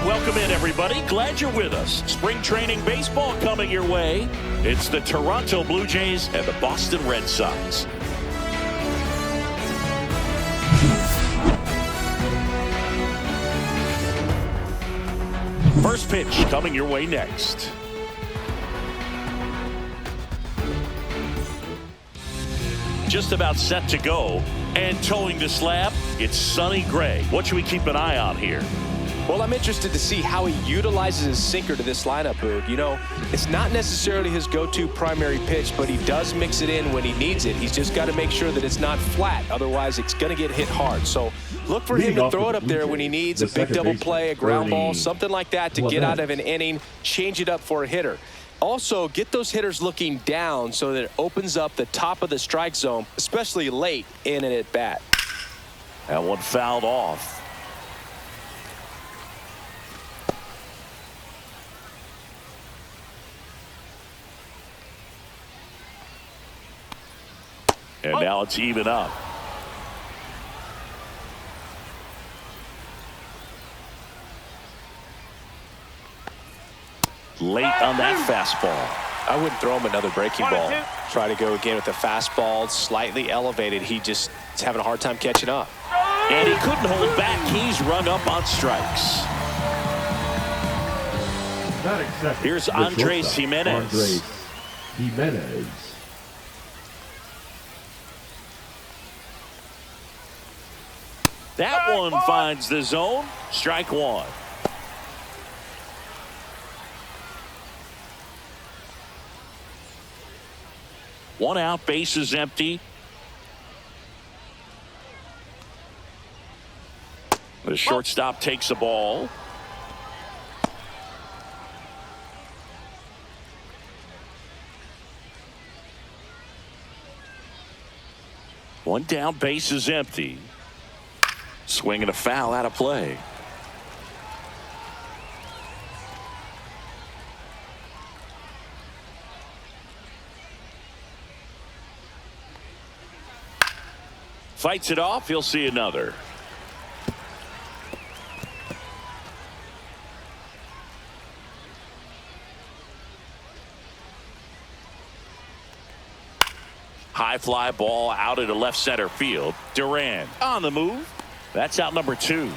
Welcome in, everybody. Glad you're with us. Spring training baseball coming your way. It's the Toronto Blue Jays and the Boston Red Sox. First pitch coming your way next. Just about set to go. And towing the slab, it's Sonny Gray. What should we keep an eye on here? Well, I'm interested to see how he utilizes his sinker to this lineup, Boog. You know, it's not necessarily his go-to primary pitch, but he does mix it in when he needs it. He's just got to make sure that it's not flat. Otherwise, it's going to get hit hard. So look for him to throw it up there when he needs a big double play, a ground ball, something like that to get out of an inning, change it up for a hitter. Also, get those hitters looking down so that it opens up the top of the strike zone, especially late in an at-bat. That one fouled off. And now it's even up. Late on that fastball. I wouldn't throw him another breaking ball. Try to go again with the fastball, slightly elevated. He just is having a hard time catching up. And he couldn't hold back. He's rung up on strikes. Here's Andres Gimenez. That one finds the zone. Strike one. One out, bases empty. The shortstop takes the ball. One down, bases empty. Swing and a foul out of play. Fights it off. He'll see another. High fly ball out into left center field. Duran on the move. That's out number 2.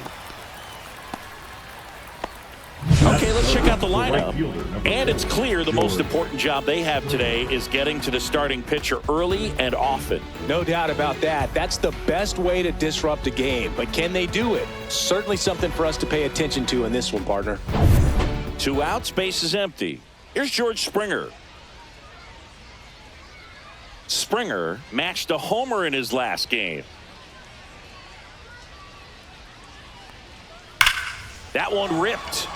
Okay, let's check out the lineup. And it's clear the most important job they have today is getting to the starting pitcher early and often. No doubt about that. That's the best way to disrupt a game. But can they do it? Certainly something for us to pay attention to in this one, partner. 2 outs, bases empty. Here's George Springer. Springer matched a homer in his last game. That one ripped.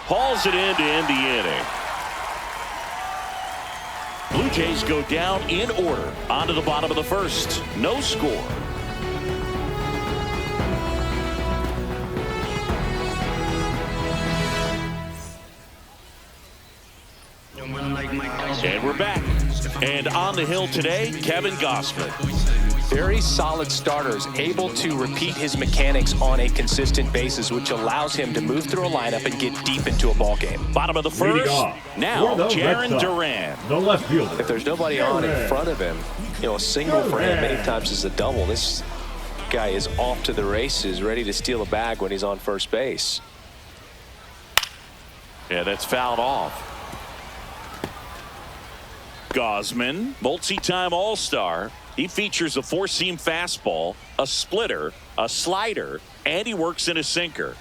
Hauls it in to end the inning. Blue Jays go down in order. On to the bottom of the first. No score. And we're back. And on the hill today, Kevin Gausman. Very solid starters, able to repeat his mechanics on a consistent basis, which allows him to move through a lineup and get deep into a ball game. Bottom of the first. Now, Jaren Duran. The left fielder. If there's nobody on in front of him, you know, a single for him many times is a double. This guy is off to the races, ready to steal a bag when he's on first base. Yeah, that's fouled off. Gausman, multi-time All-Star. He features a 4-seam fastball, a splitter, a slider, and he works in a sinker.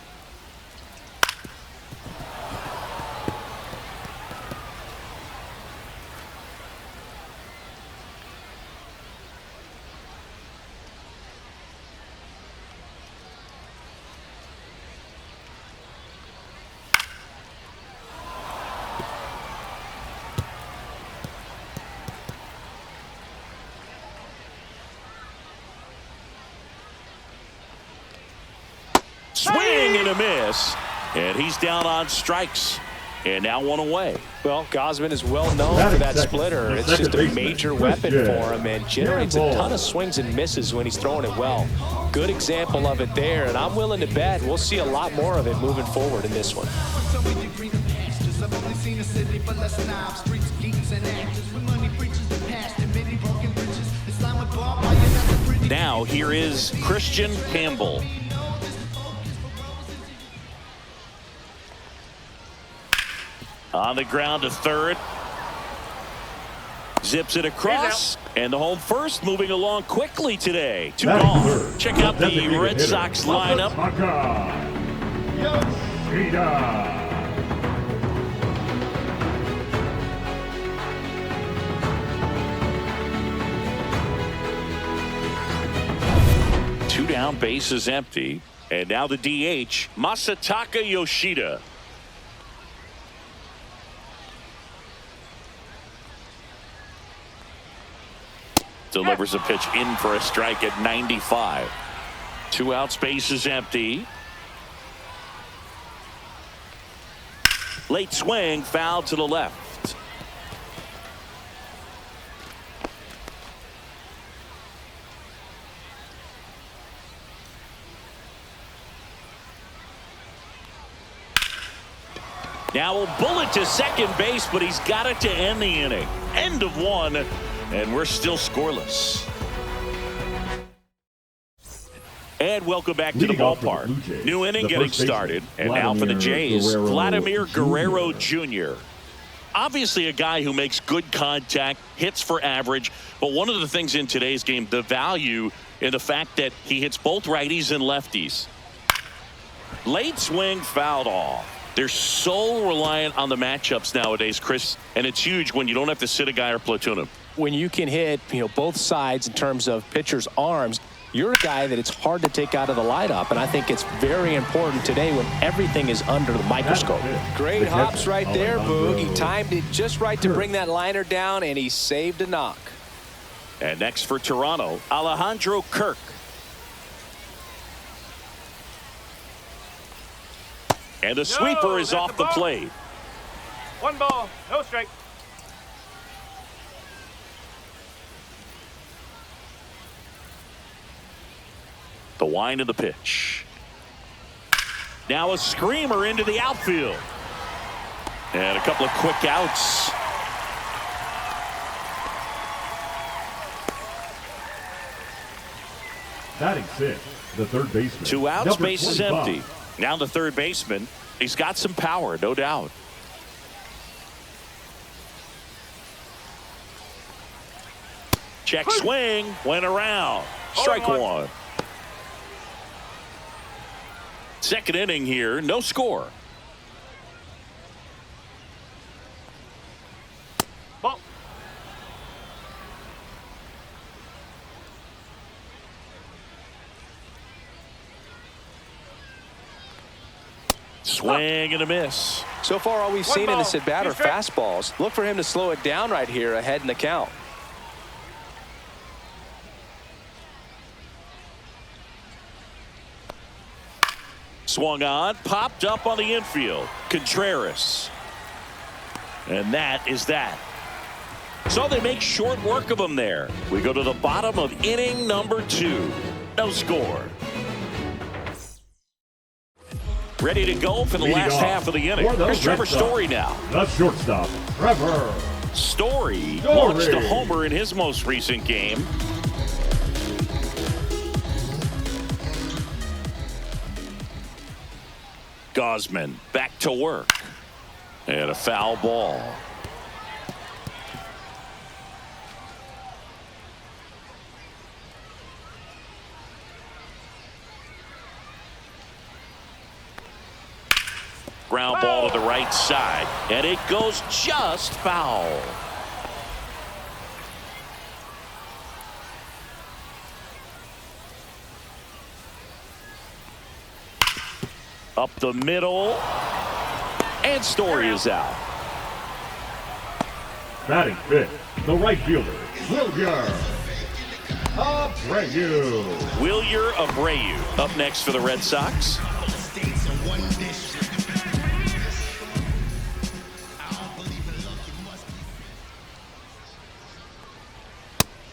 Swing and a miss. And he's down on strikes. And now one away. Well, Gausman is well known for that splitter. It's just a major weapon for him and generates a ton of swings and misses when he's throwing it well. Good example of it there, and I'm willing to bet we'll see a lot more of it moving forward in this one. Now here is Kristian Campbell. On the ground to third. Zips it across. And the home first moving along quickly today. 2 gone. Check out the Red Sox lineup. Masataka Yoshida. 2 down, bases empty. And now the DH, Masataka Yoshida. Delivers a pitch in for a strike at 95. 2 outs, bases empty. Late swing, foul to the left. Now a bullet to second base, but he's got it to end the inning. End of 1. And we're still scoreless. And welcome back to the ballpark. New inning getting started. And now for the Jays, Vladimir Guerrero Jr. Obviously a guy who makes good contact, hits for average. But one of the things in today's game, the value in the fact that he hits both righties and lefties. Late swing, fouled off. They're so reliant on the matchups nowadays, Chris. And it's huge when you don't have to sit a guy or platoon him. When you can hit, both sides in terms of pitchers' arms, you're a guy that it's hard to take out of the lineup, and I think it's very important today when everything is under the microscope. Great hops right there, Boog. He timed it just right to bring that liner down, and he saved a knock. And next for Toronto, Alejando Kirk. And the sweeper is off the plate. 1 ball, no strike. The wind of the pitch. Now a screamer into the outfield. And a couple of quick outs. Batting 6th, the third baseman. 2 outs, base is 25. empty. Now the third baseman. He's got some power, no doubt. Check swing, went around. Strike 1. Second inning here, no score. Ball. Swing and a miss. So far, all we've seen in this at bat are strike. fastballs. Look for him to slow it down right here ahead in the count. Swung on, popped up on the infield. Contreras. And that is that. So they make short work of him there. We go to the bottom of inning number 2. No score. Ready to go for the last half of the inning. Here's Trevor Story now. The shortstop, Trevor Story launched a homer in his most recent game. Gausman back to work. And a foul ball. Ground ball to the right side. And it goes just foul. Up the middle. And Story is out. Batting 5th, the right fielder, Wilyer Abreu. Wilyer Abreu up next for the Red Sox.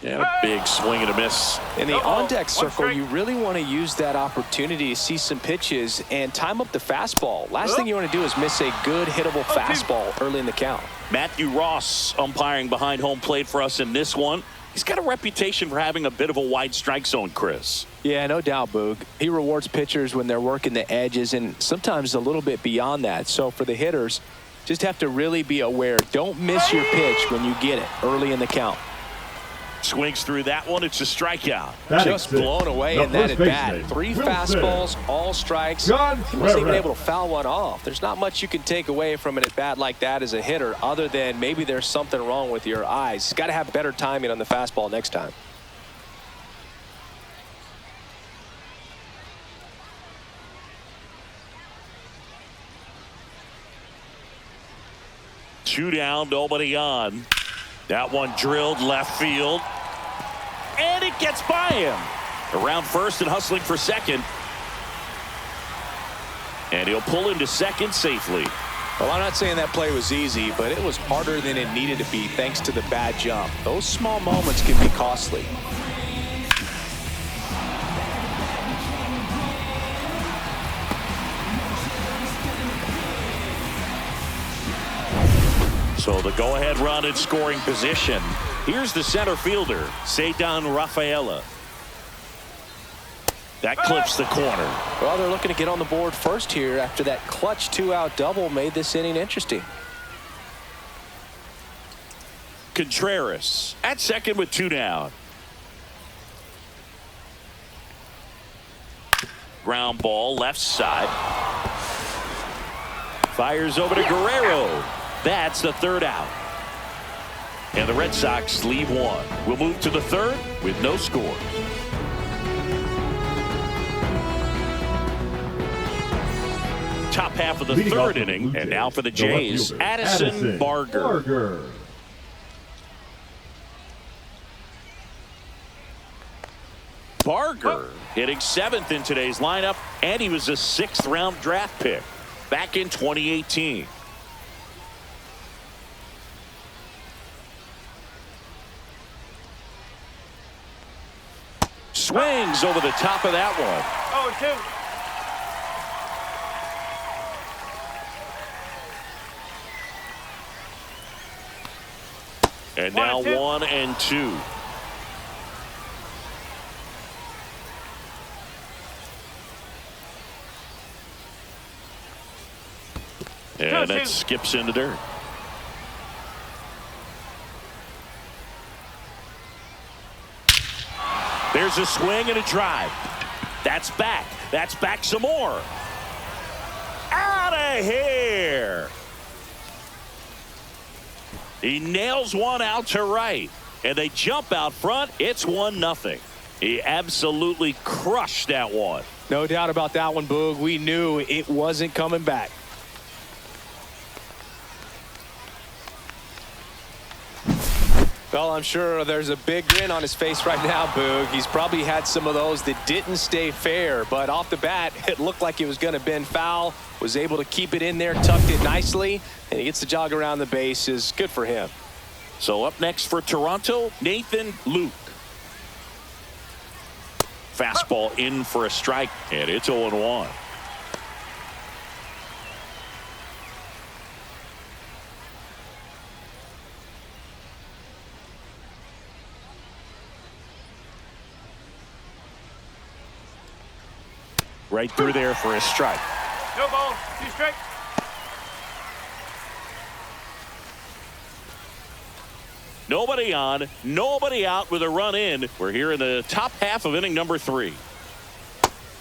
Yeah, a big swing and a miss. In the on-deck circle, you really want to use that opportunity to see some pitches and time up the fastball. Last thing you want to do is miss a good hittable fastball early in the count. Matthew Ross umpiring behind home plate for us in this one. He's got a reputation for having a bit of a wide strike zone, Chris. Yeah, no doubt, Boog. He rewards pitchers when they're working the edges and sometimes a little bit beyond that. So for the hitters, just have to really be aware. Don't miss your pitch when you get it early in the count. Swings through that one. It's a strikeout. Just blown away in that at bat. 3 fastballs, all strikes. He wasn't even able to foul one off. There's not much you can take away from an at bat like that as a hitter, other than maybe there's something wrong with your eyes. Got to have better timing on the fastball next time. Two down, nobody on. That one drilled left field. And it gets by him. Around first and hustling for second. And he'll pull into second safely. Well, I'm not saying that play was easy, but it was harder than it needed to be thanks to the bad jump. Those small moments can be costly. So the go-ahead run in scoring position. Here's the center fielder, Ceddanne Rafaela. That clips the corner. Well, they're looking to get on the board first here after that clutch 2-out double made this inning interesting. Contreras at second with 2 down. Ground ball left side. Fires over to Guerrero. That's the 3rd out. And the Red Sox leave 1. We'll move to the 3rd with no score. Top half of the 3rd inning. And now for the Jays, Addison Barger. Barger hitting 7th in today's lineup, and he was a 6th-round draft pick back in 2018. Swings over the top of that one. 0-2. And now 1-2. And that skips into dirt. There's a swing and a drive. That's back. That's back some more. Out of here. He nails one out to right. And they jump out front. It's 1-0. He absolutely crushed that one. No doubt about that one, Boog. We knew it wasn't coming back. Well, I'm sure there's a big grin on his face right now, Boog. He's probably had some of those that didn't stay fair, but off the bat, it looked like it was going to bend foul. Was able to keep it in there, tucked it nicely, and he gets the jog around the bases. Good for him. So up next for Toronto, Nathan Luke. Fastball in for a strike, and it's 0-1. Right through there for a strike. No ball, 2 strikes. Nobody on, nobody out with a run in. We're here in the top half of inning number 3.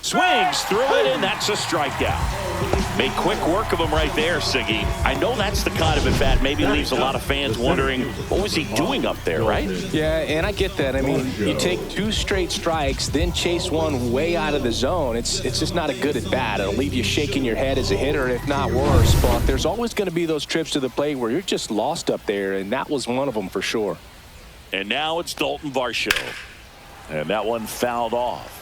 Swings through it, and that's a strikeout. Made quick work of him right there, Siggy. I know that's the kind of at bat maybe leaves a lot of fans wondering, what was he doing up there, right? Yeah, and I get that. I mean, you take 2 straight strikes, then chase one way out of the zone. It's just not a good at bat. It'll leave you shaking your head as a hitter, if not worse. But there's always going to be those trips to the plate where you're just lost up there, and that was one of them for sure. And now it's Daulton Varsho. And that one fouled off.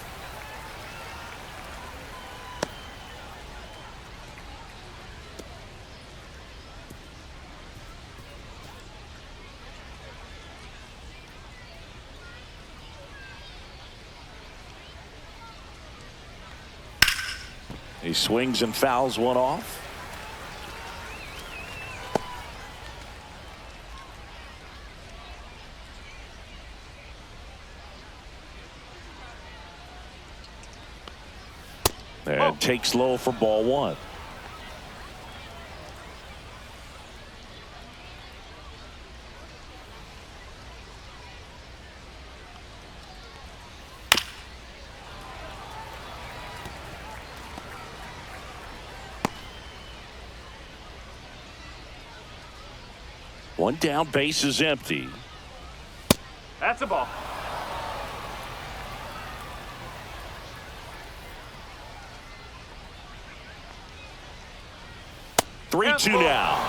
He swings and fouls one off. And takes low for ball one. One down, base is empty. That's a ball. Three two now.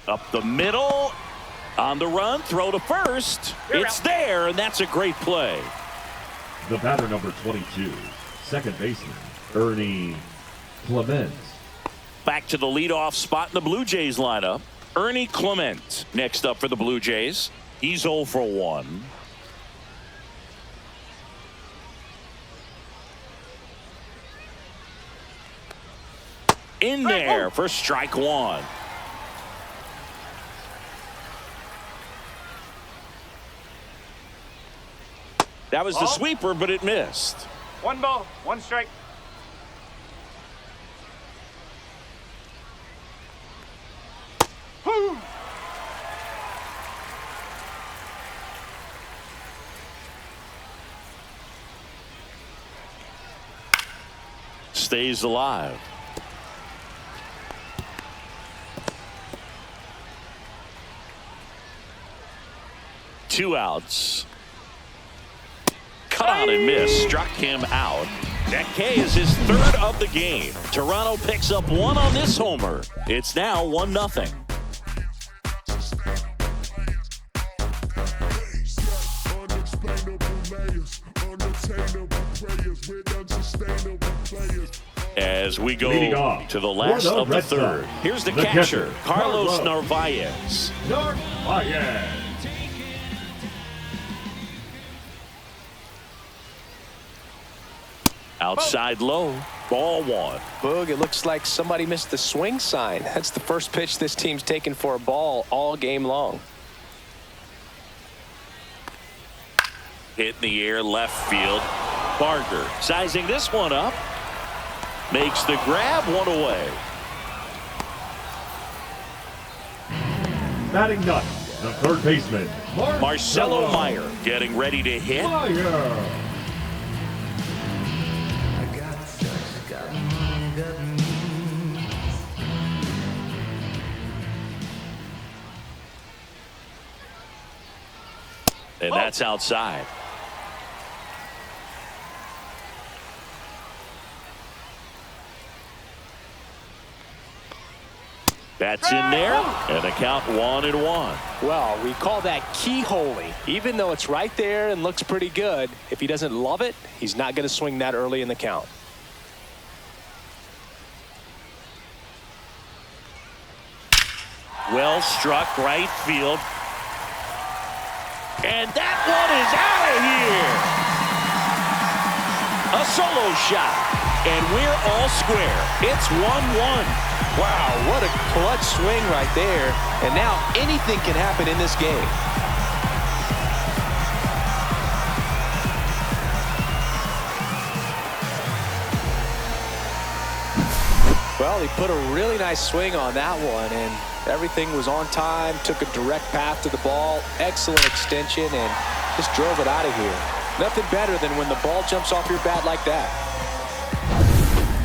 Up the middle. On the run, throw to first. It's there, and that's a great play. The batter number 22, second baseman, Ernie Clement. Back to the leadoff spot in the Blue Jays lineup. Ernie Clement next up for the Blue Jays. He's 0 for 1. In there for strike one. That was the sweeper, but it missed. 1 ball, 1 strike. Woo! Stays alive. Two outs. Cut on and miss, struck him out. That K is his third of the game. Toronto picks up one on this homer. It's now 1-0. As we go to the last of the third. Here's the catcher, Carlos Narvaez. Outside low, ball one. Boog, it looks like somebody missed the swing sign. That's the first pitch this team's taken for a ball all game long. Hit in the air, left field. Barger sizing this one up. Makes the grab, one away. Batting ninth, the third baseman, Marcelo Meyers getting ready to hit. And that's outside. That's in there, and the count 1-1. Well, we call that keyholing. Even though it's right there and looks pretty good, if he doesn't love it, he's not going to swing that early in the count. Well struck, right field. And that one is out of here. A solo shot. And we're all square. It's 1-1. Wow, what a clutch swing right there. And now anything can happen in this game. Well, he put a really nice swing on that one, and everything was on time, took a direct path to the ball, excellent extension, and just drove it out of here. Nothing better than when the ball jumps off your bat like that.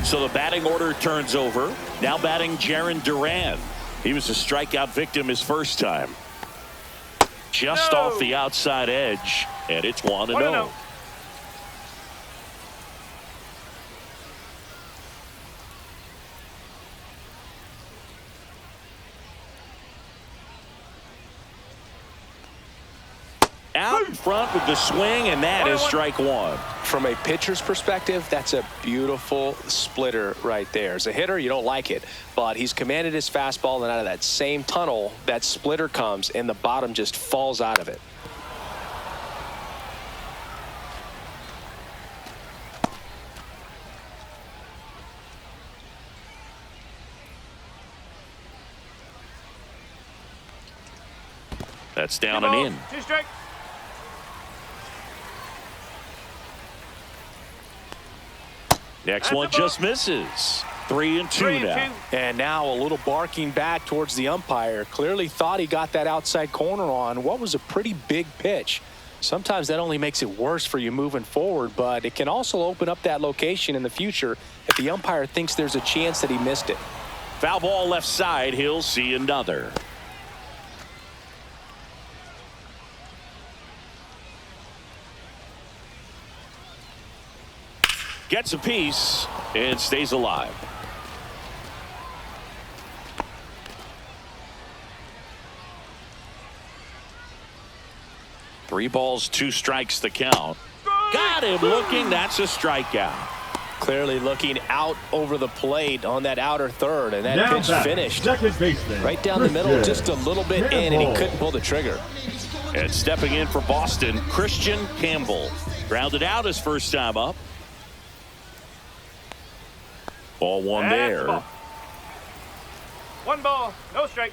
So the batting order turns over. Now batting Jaren Duran. He was a strikeout victim his first time. Just off the outside edge, and it's 1-0. Out in front with the swing, and that is strike one. From a pitcher's perspective, that's a beautiful splitter right there. As a hitter, you don't like it, but he's commanded his fastball, and out of that same tunnel, that splitter comes, and the bottom just falls out of it. That's down and in. 2 strikes. Next one just misses. 3-2 now. And now a little barking back towards the umpire. Clearly thought he got that outside corner on what was a pretty big pitch. Sometimes that only makes it worse for you moving forward, but it can also open up that location in the future if the umpire thinks there's a chance that he missed it. Foul ball left side. He'll see another. Gets a piece and stays alive. Three balls, 2 strikes the count. Got him looking. That's a strikeout. Clearly looking out over the plate on that outer third, and that Now pitch finished second baseman, right down the middle, just a little bit in, and he couldn't pull the trigger. And stepping in for Boston, Kristian Campbell. Grounded out his first time up. Ball one there. Ball. 1 ball, no strike.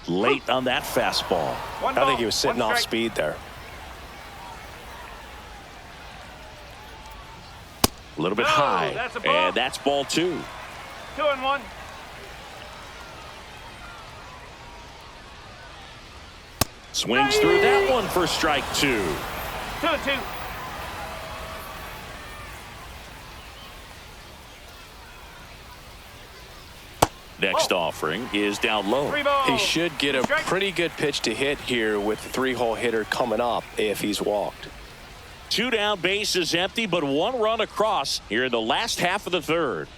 Late on that fastball. I think he was sitting off speed there. A little bit high. That's a ball. And that's ball 2. 2-1. Swings through that one for strike 2. 2-2. Next offering is down low. 3 balls. He should get a pretty good pitch to hit here with the 3-hole hitter coming up if he's walked. 2 down, base is empty, but 1 run across here in the last half of the third.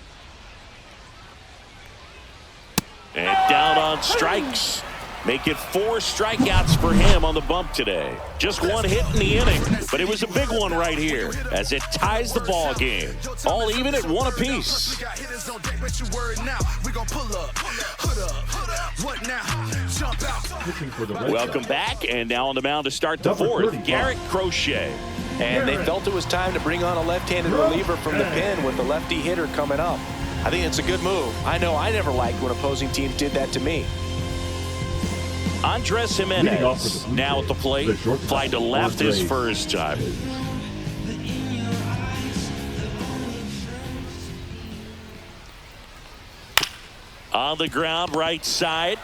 And down on strikes. Make it 4 strikeouts for him on the bump today. Just 1 hit in the inning, but it was a big one right here as it ties the ball game. All even at 1 apiece. Welcome back, and now on the mound to start the 4th, Garrett Crochet. And they felt it was time to bring on a left-handed reliever from the pen with the lefty hitter coming up. I think it's a good move. I know I never liked when opposing teams did that to me. Andres Gimenez now at the plate. Fly to left his first time. On the ground, right side.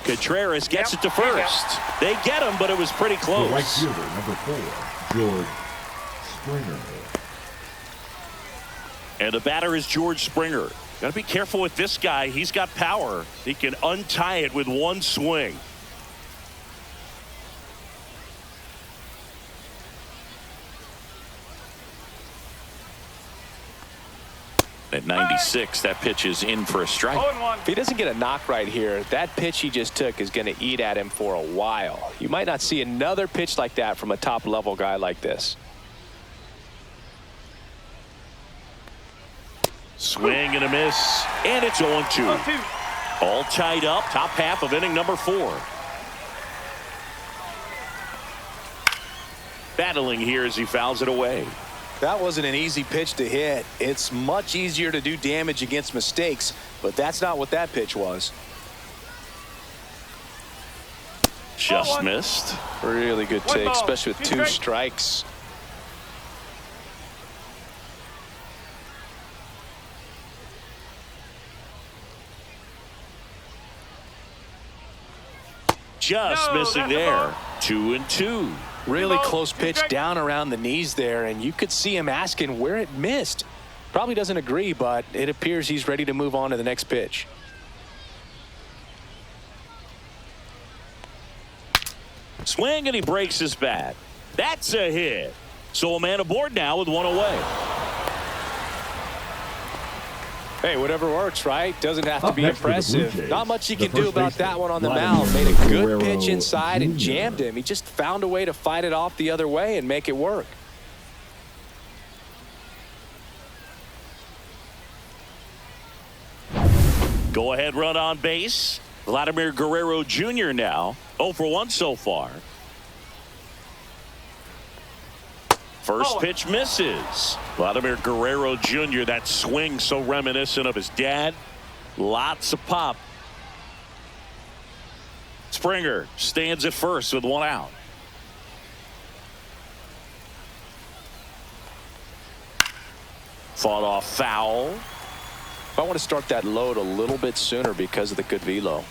Contreras gets it to first. They get him, but it was pretty close. The right fielder, number 4, George Springer. And the batter is George Springer. Got to be careful with this guy. He's got power. He can untie it with 1 swing. At 96, that pitch is in for a strike. If he doesn't get a knock right here, that pitch he just took is going to eat at him for a while. You might not see another pitch like that from a top-level guy like this. Swing and a miss, and it's 0-2. All tied up, top half of inning number 4. Battling here as he fouls it away. That wasn't an easy pitch to hit. It's much easier to do damage against mistakes, but that's not what that pitch was. Just missed. Really good take, especially with 2 strikes. Just missing there. 2-2. Really close pitch down around the knees there, and you could see him asking where it missed. Probably doesn't agree, but it appears he's ready to move on to the next pitch. Swing, and he breaks his bat. That's a hit. So a man aboard now with 1 away. Hey, whatever works, right? Doesn't have to be impressive. Not much you can do about that one on the Vladimir mound. Made a good Guerrero pitch inside and Jr. jammed him. He just found a way to fight it off the other way and make it work. Go ahead run on base. Vladimir Guerrero Jr. now 0 for 1 so far. First pitch misses. Vladimir Guerrero Jr. That swing so reminiscent of his dad. Lots of pop. Springer stands at first with 1 out. Fought off foul. I want to start that load a little bit sooner because of the good velo.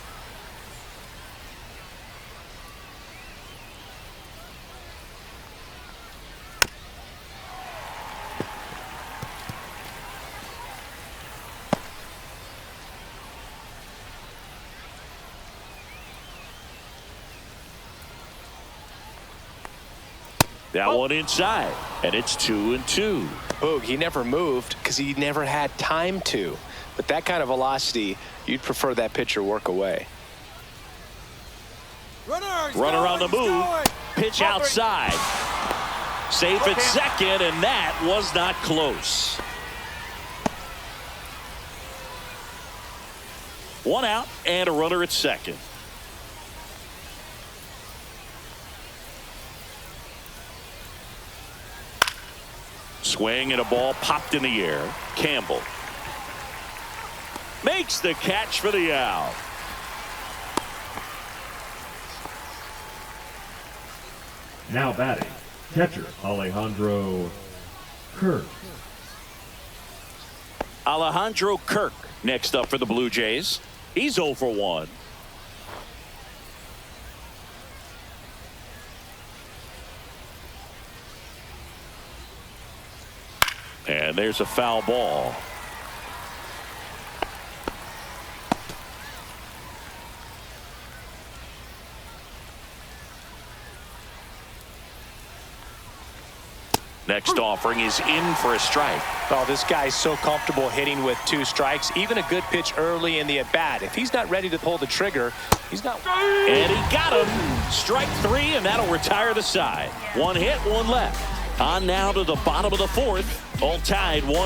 That one inside, and it's 2-2. Boog, he never moved because he never had time to. But that kind of velocity, you'd prefer that pitcher work away. Runner on the move. Pitch outside. Safe at second, and that was not close. 1 out and a runner at second. Swing and a ball popped in the air. Campbell makes the catch for the out. Now batting, catcher Alejando Kirk. Alejandro Kirk next up for the Blue Jays. He's 0 for 1. And there's a foul ball. Next offering is in for a strike. Oh, this guy's so comfortable hitting with 2 strikes. Even a good pitch early in the at-bat. If he's not ready to pull the trigger, he's not. And he got him. Strike 3, and that'll retire the side. 1 hit, 1 left. On now to the bottom of the 4th. All tied 1-1.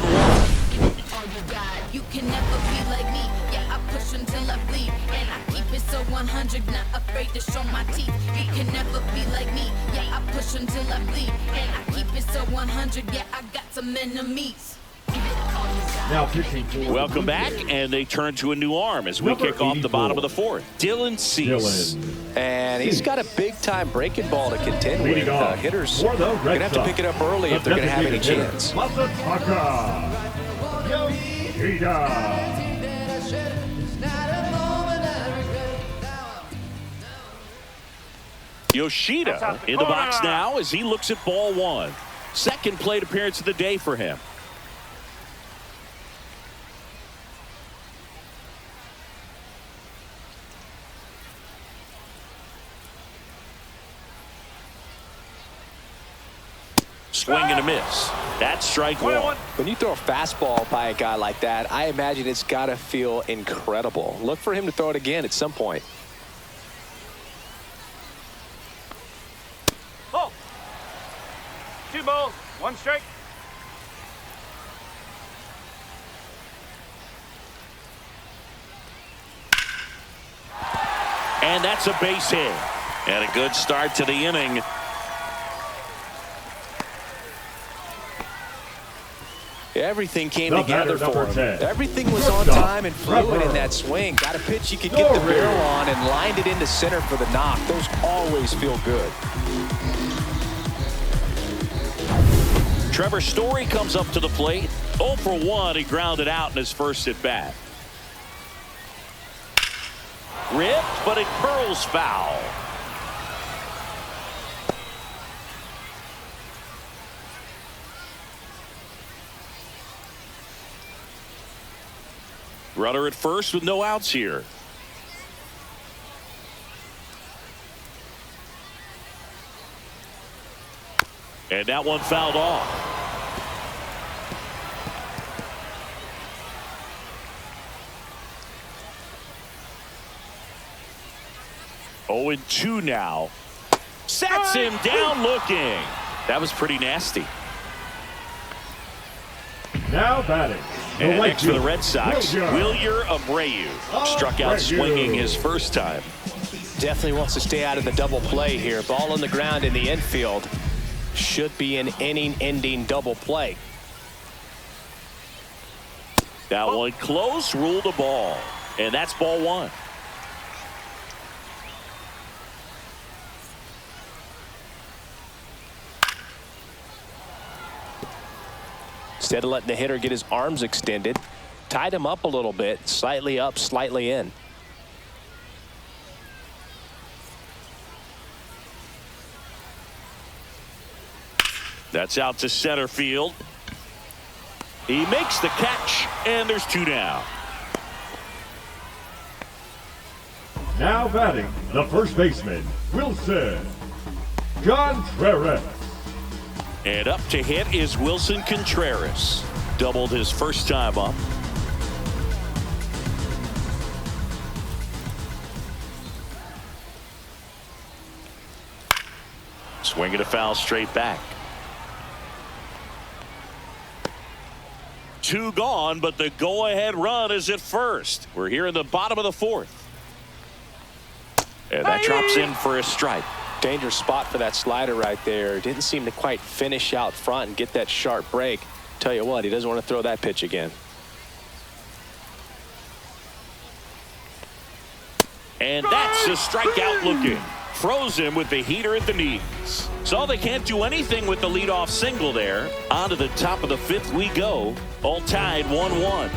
You can never be like me. Yeah, I push until I bleed. And I keep it so 100, not afraid to show my teeth. You can never be like me. Yeah, I push until I bleed. And I keep it so 100. Yeah, I got some enemies. Now pitching for Welcome back, and they turn to a new arm as we kick off the bottom of the 4th. Dylan Cease. And he's got a big-time breaking ball to contend with. Hitters for the going to Red have to pick it up early if Sox, they're going to have any hitter, chance. Masataka Yoshida. Yoshida in the box now as he looks at ball 1. Second plate appearance of the day for him. Swing and a miss. That's strike 1. When you throw a fastball by a guy like that, I imagine it's got to feel incredible. Look for him to throw it again at some point. Oh. 2 balls, 1 strike. And that's a base hit. And a good start to the inning. Everything came together for him. 10. Everything was on time and fluid in that swing. Got a pitch you could get the barrel on and lined it into center for the knock. Those always feel good. Trevor Story comes up to the plate. 0 for 1. He grounded out in his first at bat. Ripped, but it curls foul. Runner at first with no outs here. And that one fouled off. 0-2 now. Sets him down looking. That was pretty nasty. Now batting. And next for the Red Sox, Wilyer Abreu. Struck out swinging his first time. Definitely wants to stay out of the double play here. Ball on the ground in the infield. Should be an inning-ending double play. That one close, ruled a ball. And that's ball one. Instead of letting the hitter get his arms extended, tied him up a little bit, slightly up, slightly in. That's out to center field. He makes the catch, and there's 2 down. Now batting, the first baseman, Willson Contreras. And up to hit is Willson Contreras. Doubled his first time up. Swinging a foul straight back. 2 gone, but the go-ahead run is at first. We're here in the bottom of the 4th. And that drops in for a strike. Dangerous spot for that slider right there. Didn't seem to quite finish out front and get that sharp break. Tell you what, he doesn't want to throw that pitch again. And that's a strikeout looking. Froze him with the heater at the knees. So they can't do anything with the leadoff single there. On to the top of the 5th we go. All tied 1-1.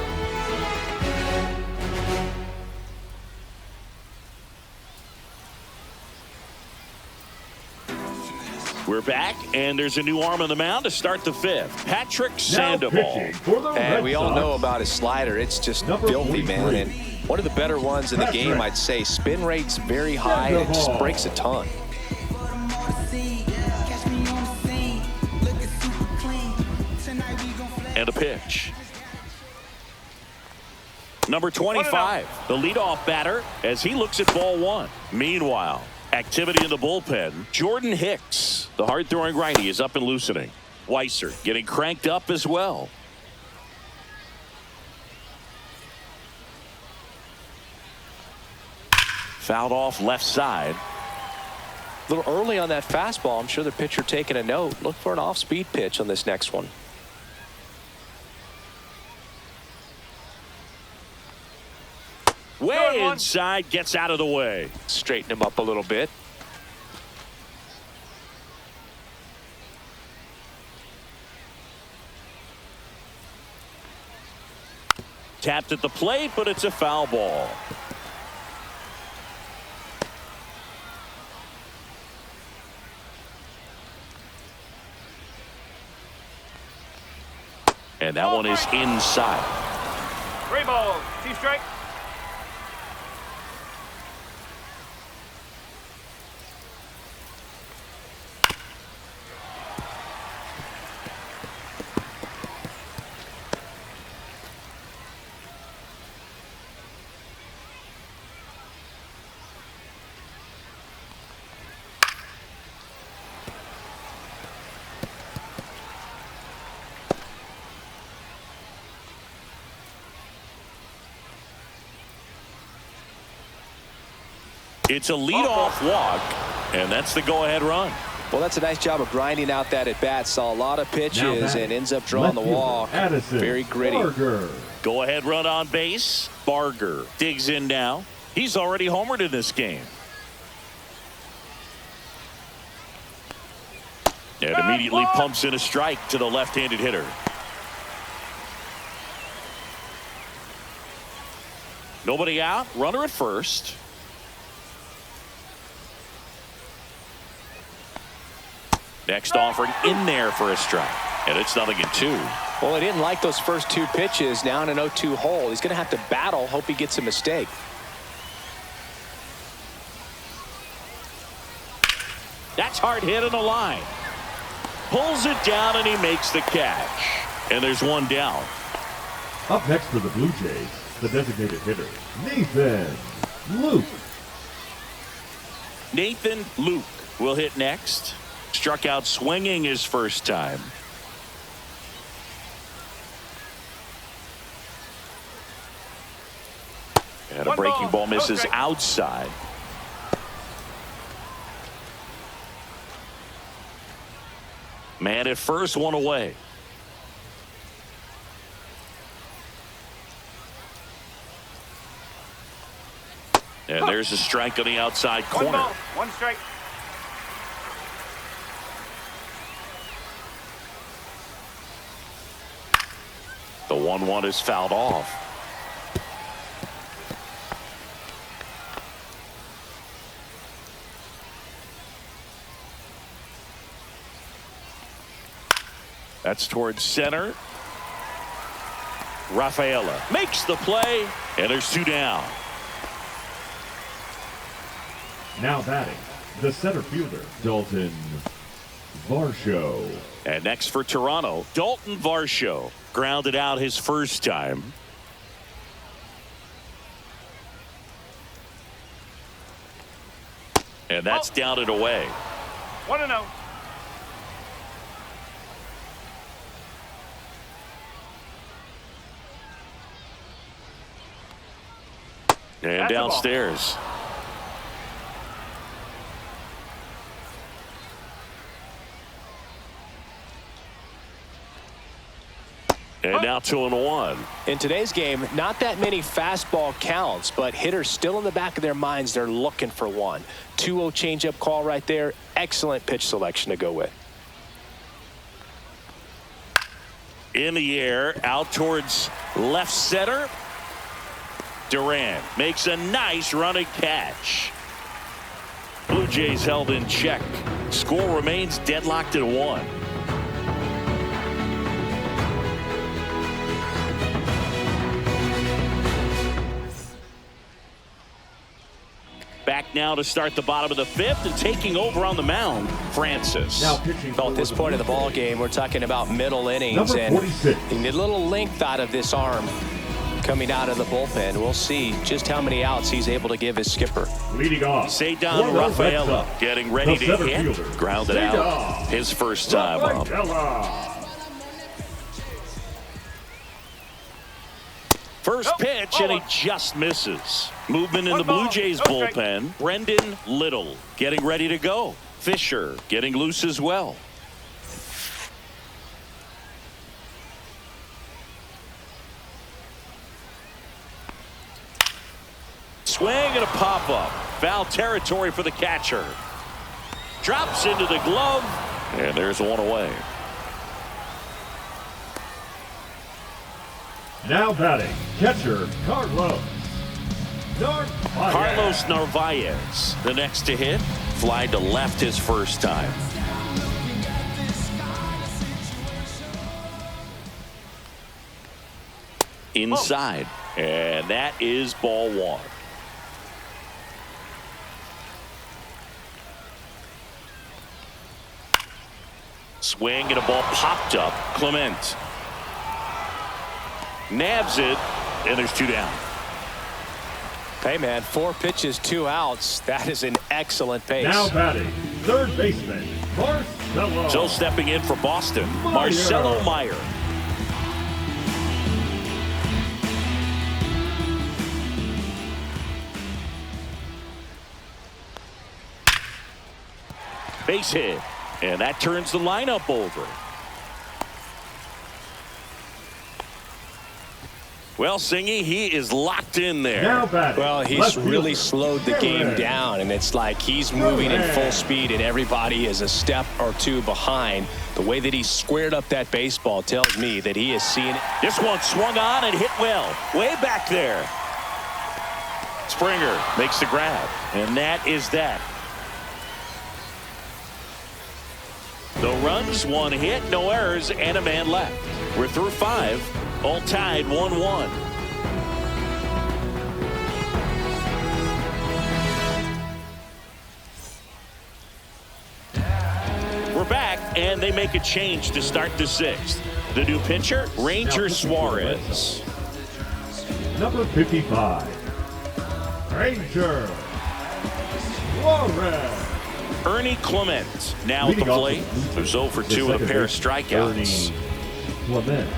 We're back, and there's a new arm on the mound to start the 5th. Patrick Sandoval. And we all know about his slider. It's just filthy, man. And one of the better ones in the game, I'd say. Spin rate's very high, and it just breaks a ton. And a pitch. Number 25, the leadoff batter, as he looks at ball 1. Meanwhile, activity in the bullpen. Jordan Hicks, the hard-throwing righty, is up and loosening. Weiser getting cranked up as well. Fouled off left side. A little early on that fastball. I'm sure the pitcher taking a note. Look for an off-speed pitch on this next one. Way inside, gets out of the way. Straighten him up a little bit. Tapped at the plate, but it's a foul ball. And that one is inside. 3 balls, 2 strikes. It's a leadoff walk, and that's the go-ahead run. Well, that's a nice job of grinding out that at-bat. Saw a lot of pitches and ends up drawing the walk. Addison Very gritty. Barger. Go-ahead run on base. Barger digs in now. He's already homered in this game. And immediately pumps in a strike to the left-handed hitter. Nobody out. Runner at first. Next offering in there for a strike. And it's 0-2. Well, he didn't like those first 2 pitches. Now in an 0-2 hole. He's going to have to battle. Hope he gets a mistake. That's hard hit on the line. Pulls it down and he makes the catch. And there's 1 down. Up next for the Blue Jays, the designated hitter, Nathan Luke. Nathan Luke will hit next. Struck out swinging his first time. And a breaking ball misses outside. Man at first, one away. And there's a strike on the outside corner. 1 ball, 1 strike. The 1-1 is fouled off. That's towards center. Rafaela makes the play, and there's 2 down. Now batting, the center fielder, Daulton Varsho. And next for Toronto, Daulton Varsho grounded out his first time. And that's down and away. 1-0. And downstairs. And now 2-1. In today's game, not that many fastball counts, but hitters still in the back of their minds, they're looking for one. 2-0 changeup call right there. Excellent pitch selection to go with. In the air, out towards left center. Duran makes a nice running catch. Blue Jays held in check. Score remains deadlocked at 1. Back now to start the bottom of the 5th, and taking over on the mound, Francis. Now pitching. Well, at this point of the ball game, we're talking about middle innings, Number 46. and you need a little length out of this arm coming out of the bullpen. We'll see just how many outs he's able to give his skipper. Leading off, Ceddanne Rafaela getting ready to hit. Fielder, Grounded out his first time up. First pitch, and he just misses. Movement in the Blue Jays bullpen. Brendan Little getting ready to go. Fisher getting loose as well. Swing and a pop-up. Foul territory for the catcher. Drops into the glove, and there's 1 away. Now batting, catcher Carlos Narvaez. Carlos Narvaez, the next to hit. Fly to left his first time. Inside, and that is ball 1. Swing and a ball popped up. Clement nabs it, and there's 2 down. Hey, man, 4 pitches, 2 outs. That is an excellent pace. Now batting, third baseman Marcelo. So stepping in for Boston, Marcelo Meyers. Base hit, and that turns the lineup over. Well, Singy, he is locked in there. Now batting, well, he's really slowed the game down, and it's like he's moving in full speed, and everybody is a step or 2 behind. The way that he squared up that baseball tells me that he is seeing it. This one swung on and hit well, way back there. Springer makes the grab, and that is that. No runs, 1 hit, no errors, and a man left. We're through 5. All tied 1-1. We're back, and they make a change to start the 6th. The new pitcher, Ranger Suarez. Number 55, Ranger Suarez. Ernie Clement now at the plate. Who's 0 for 2 with a pair of strikeouts. Ernie Clement.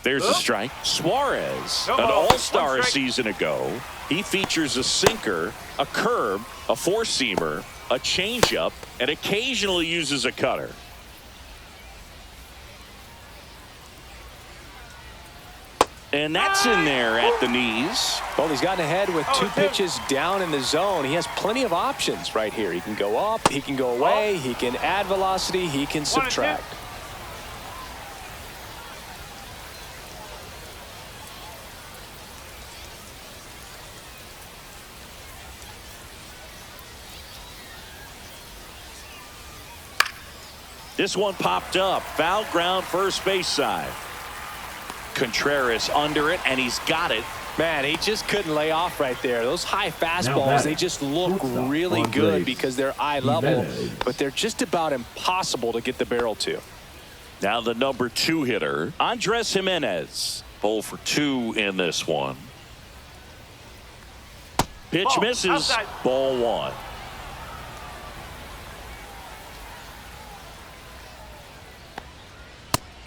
There's a strike. Suarez, No an ball. all-star One a strike. season ago. He features a sinker, a curve, a four-seamer, a changeup, and occasionally uses a cutter. And that's in there at the knees. Well, he's gotten ahead with 2 2. pitches down in the zone. He has plenty of options right here. He can go up, he can go away, he can add velocity, he can 1 and 2. subtract. This one popped up. Foul ground first base side. Contreras under it, and he's got it. Man, he just couldn't lay off right there. Those high fastballs, they just look really good because they're eye level, but they're just about impossible to get the barrel to. Now the number 2 hitter, Andres Gimenez. 0 for 2 in this one. Pitch Ball, misses. outside. Ball 1.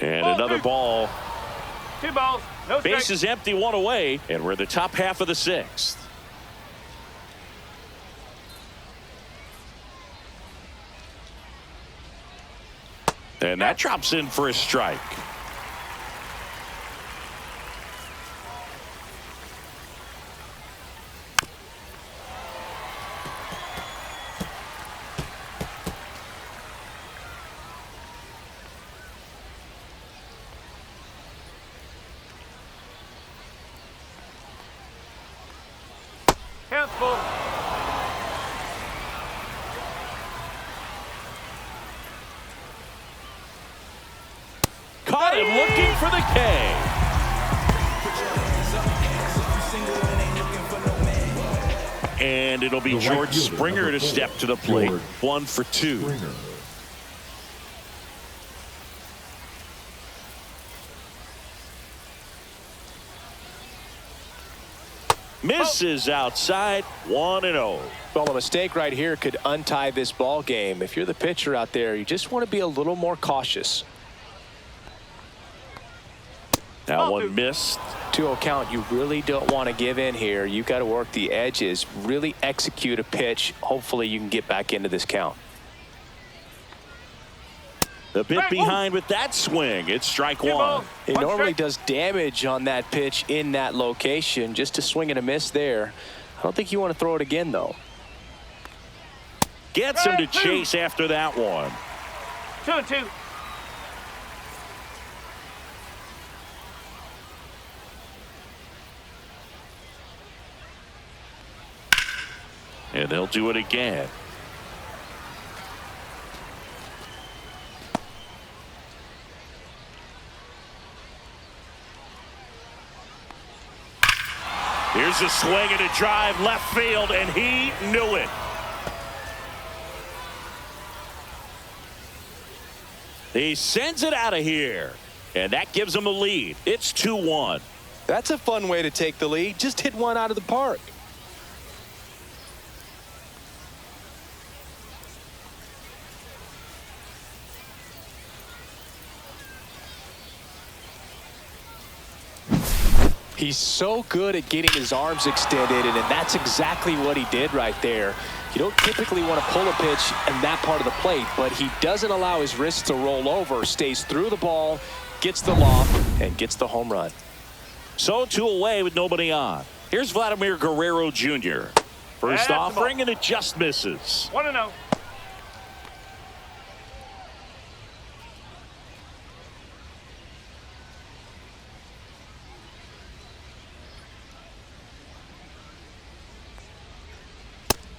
And Ball another 2. ball. 2 balls. No strikes. Base is empty, 1 away, and we're in the top half of the 6th. And that drops in for a strike. Count's full. Caught him looking for the K. And it'll be The right George fielder, Springer number to 4, step to the plate. George 1 for 2. Springer. Misses outside. 1-0. Well, a mistake right here could untie this ball game. If you're the pitcher out there, you just want to be a little more cautious. That one missed. 2-0 count, you really don't want to give in here. You've got to work the edges, really execute a pitch. Hopefully you can get back into this count. A bit behind with that swing. It's strike 1. He normally does damage on that pitch in that location. Just a swing and a miss there. I don't think you want to throw it again, though. Gets him to chase after that one. 2 and 2. And they'll do it again. Here's a swing and a drive left field, and he knew it. He sends it out of here, and that gives him a lead. It's 2-1. That's a fun way to take the lead. Just hit one out of the park. He's so good at getting his arms extended, and that's exactly what he did right there. You don't typically want to pull a pitch in that part of the plate, but he doesn't allow his wrists to roll over, stays through the ball, gets the loft, and gets the home run. So 2 away with nobody on. Here's Vladimir Guerrero Jr. First That's offering, and it just misses. 1-0.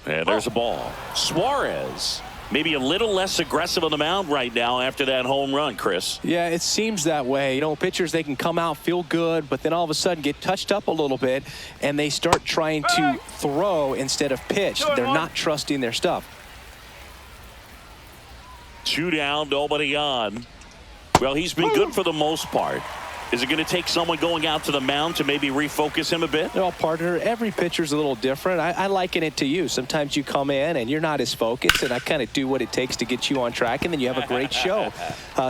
And there's a ball. Suarez maybe a little less aggressive on the mound right now after that home run, Chris. Yeah, it seems that way. You know, pitchers, they can come out, feel good, but then all of a sudden get touched up a little bit, and they start trying to throw instead of pitch. They're not trusting their stuff. 2 down, nobody on. Well, he's been good for the most part. Is it going to take someone going out to the mound to maybe refocus him a bit? Well, partner, every pitcher's a little different. I liken it to you. Sometimes you come in and you're not as focused, and I kind of do what it takes to get you on track, and then you have a great show.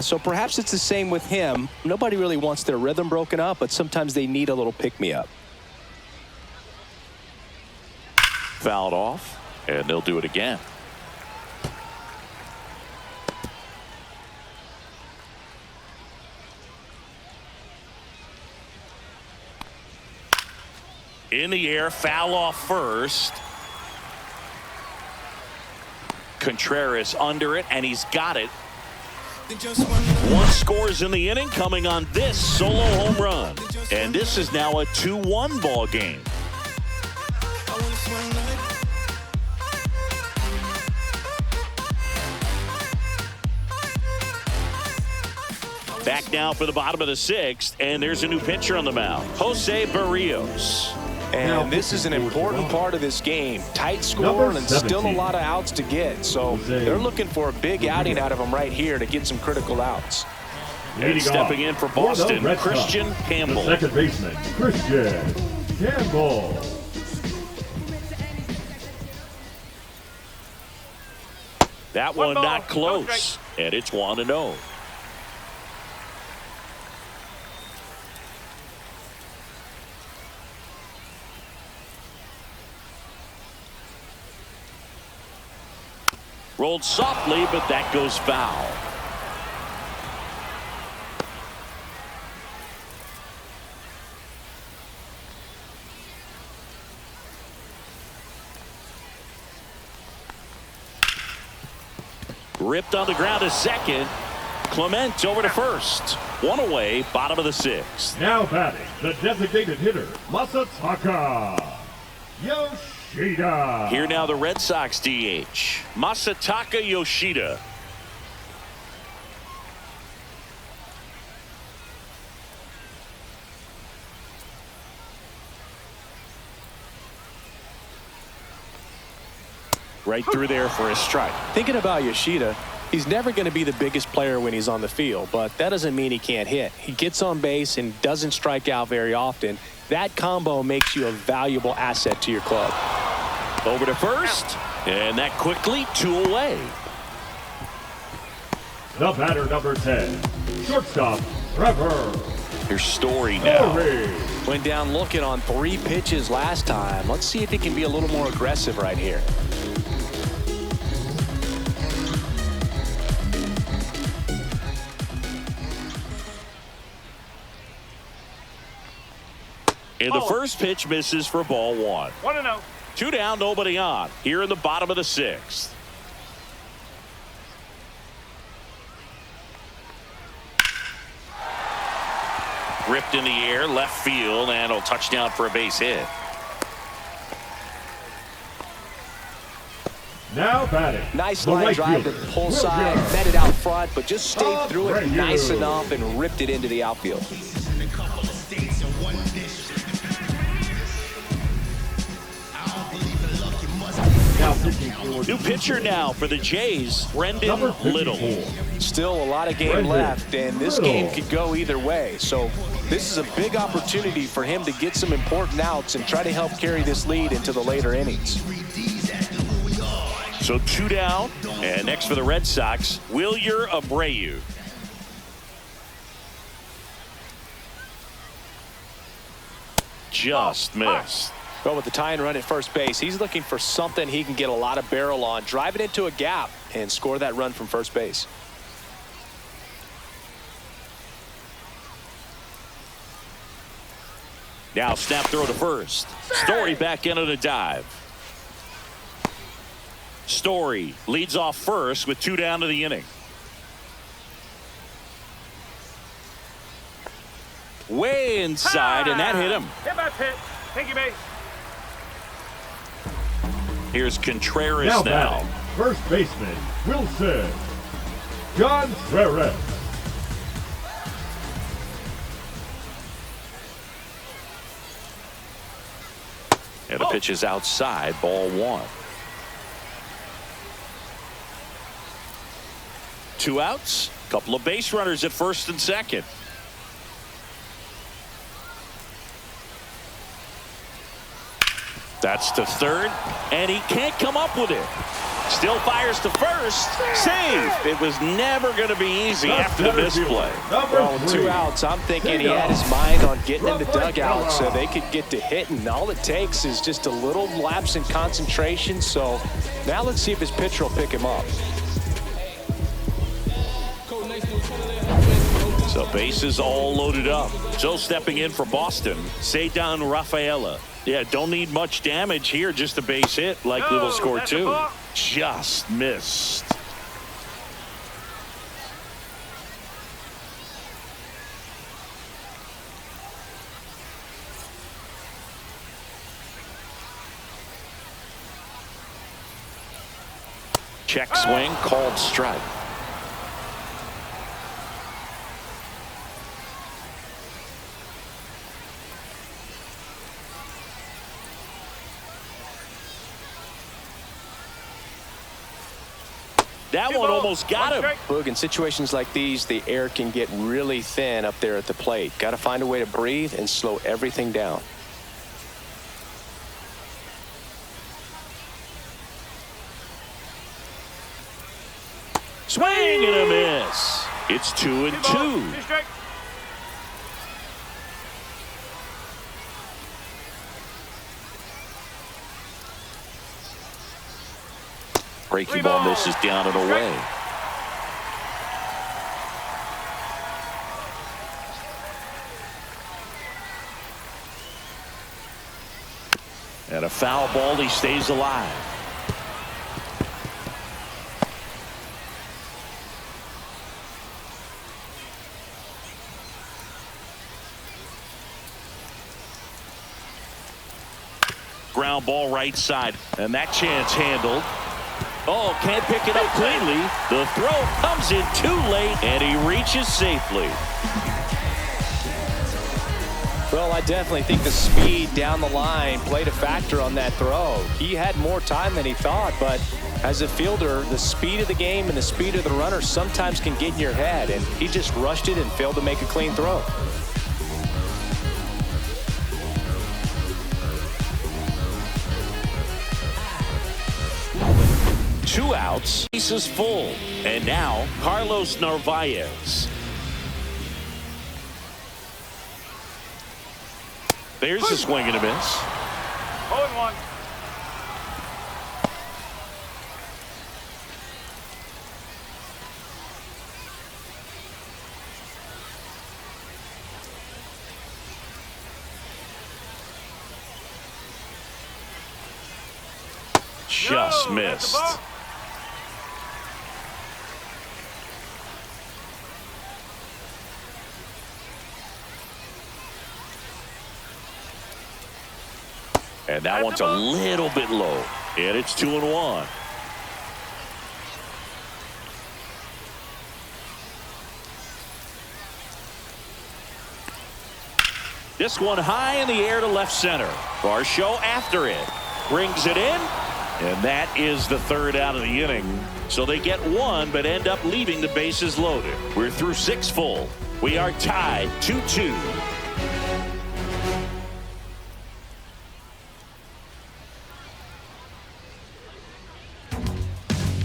So perhaps it's the same with him. Nobody really wants their rhythm broken up, but sometimes they need a little pick-me-up. Fouled off, and they'll do it again. In the air, foul off first. Contreras under it, and he's got it. One scores in the inning, coming on this solo home run. And this is now a 2-1 ball game. Back now for the bottom of the 6th, and there's a new pitcher on the mound, Jose Barrios. And this is an important part of this game. Tight score and still a lot of outs to get. So they're looking for a big outing out of him right here to get some critical outs. And stepping in for Boston, Kristian Campbell. The second baseman, Kristian Campbell. That one not close, and it's 1-0. Rolled softly, but that goes foul. Ripped on the ground to second. Clement over to first. One away, bottom of the 6th. Now batting, the designated hitter, Masataka Yoshida. Here now the Red Sox DH, Masataka Yoshida. Right through there for a strike. Thinking about Yoshida, he's never going to be the biggest player when he's on the field, but that doesn't mean he can't hit. He gets on base and doesn't strike out very often. That combo makes you a valuable asset to your club. Over to first, and that quickly 2 away. The batter, number 10, shortstop, Trevor Here's Story now. Went down looking on 3 pitches last time. Let's see if he can be a little more aggressive right here. And the first pitch misses for ball 1. 1-0. 2 down, nobody on. Here in the bottom of the 6th. Ripped in the air, left field, and a touchdown for a base hit. Now batting. Nice line drive to the pull side, met it out front, but just stayed through it nice enough and ripped it into the outfield. New pitcher now for the Jays, Brendan Little. Still a lot of game left, and this game could go either way. So this is a big opportunity for him to get some important outs and try to help carry this lead into the later innings. So 2 down, and next for the Red Sox, Wilyer Abreu. Just missed. Well, with the tying run at first base, he's looking for something he can get a lot of barrel on, drive it into a gap, and score that run from first base. Now snap throw to first. Story back in on a dive. Story leads off first with 2 down to the inning. Way inside, and that hit him. Hit by pitch. Thank you, mate. Here's Contreras now. Batting, first baseman, Willson Contreras. And the pitch is outside, ball 1. 2 outs, couple of base runners at first and second. That's to third, and he can't come up with it. Still fires to first. Save. It was never going to be easy after the misplay. Well, with 2 outs, I'm thinking he had his mind on getting in the dugout so they could get to hitting. All it takes is just a little lapse in concentration. So now let's see if his pitcher will pick him up. So bases all loaded up. So stepping in for Boston, Ceddanne Rafaela. Yeah, don't need much damage here, just a base hit. Likely will score 2. Just missed. Check swing, called strike. That one almost got him. Boog, in situations like these, the air can get really thin up there at the plate. Got to find a way to breathe and slow everything down. Swing and a miss. It's 2-2. Breaking ball misses down and away. And a foul ball, he stays alive. Ground ball right side, and that chance handled. Oh, can't pick it up cleanly. The throw comes in too late, and he reaches safely. Well, I definitely think the speed down the line played a factor on that throw. He had more time than he thought, but as a fielder, the speed of the game and the speed of the runner sometimes can get in your head, and he just rushed it and failed to make a clean throw. Two outs, bases full, and now Carlos Narvaez. There's a swing and a miss. 0-1. Just missed. And that one's a little bit low. And it's 2-1. This one high in the air to left center. Varsho after it. Brings it in. And that is the third out of the inning. So they get one, but end up leaving the bases loaded. We're through 6 full. We are tied 2-2.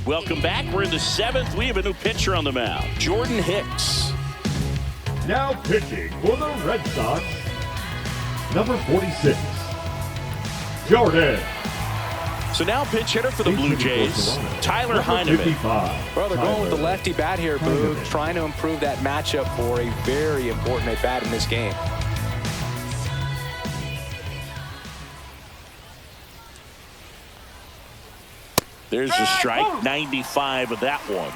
Welcome back. We're in the 7th. We have a new pitcher on the mound, Jordan Hicks. Now pitching for the Red Sox, number 46, Jordan. So now pinch hitter for the Blue Jays, Tyler Heineman. Well, they're going with the lefty bat here, Boog, trying to improve that matchup for a very important at bat in this game. There's a strike, 95 of that one.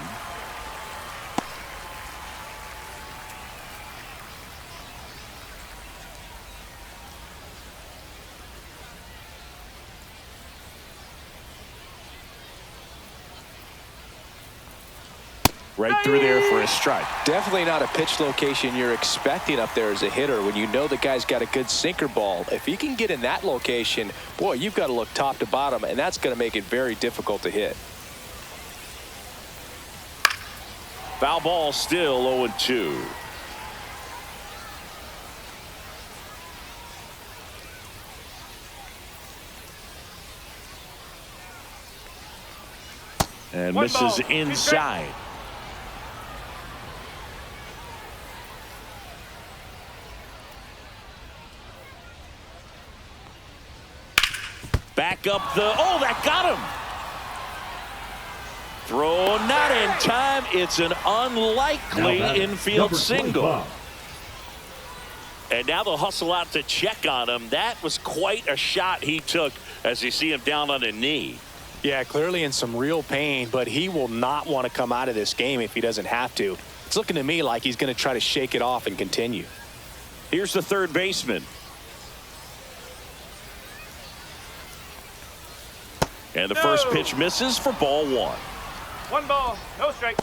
Right through there for a strike. Definitely not a pitch location you're expecting up there as a hitter when you know the guy's got a good sinker ball. If he can get in that location, boy, you've got to look top to bottom, and that's going to make it very difficult to hit. Foul ball, still 0-2. And One misses ball. inside. Back up the, oh, that got him. Throw not in time. It's an unlikely infield single. And now they'll hustle out to check on him. That was quite a shot he took as you see him down on a knee. Yeah, clearly in some real pain, but he will not want to come out of this game if he doesn't have to. It's looking to me like he's going to try to shake it off and continue. Here's the third baseman. And the first pitch misses for ball one. 1 ball, no strike.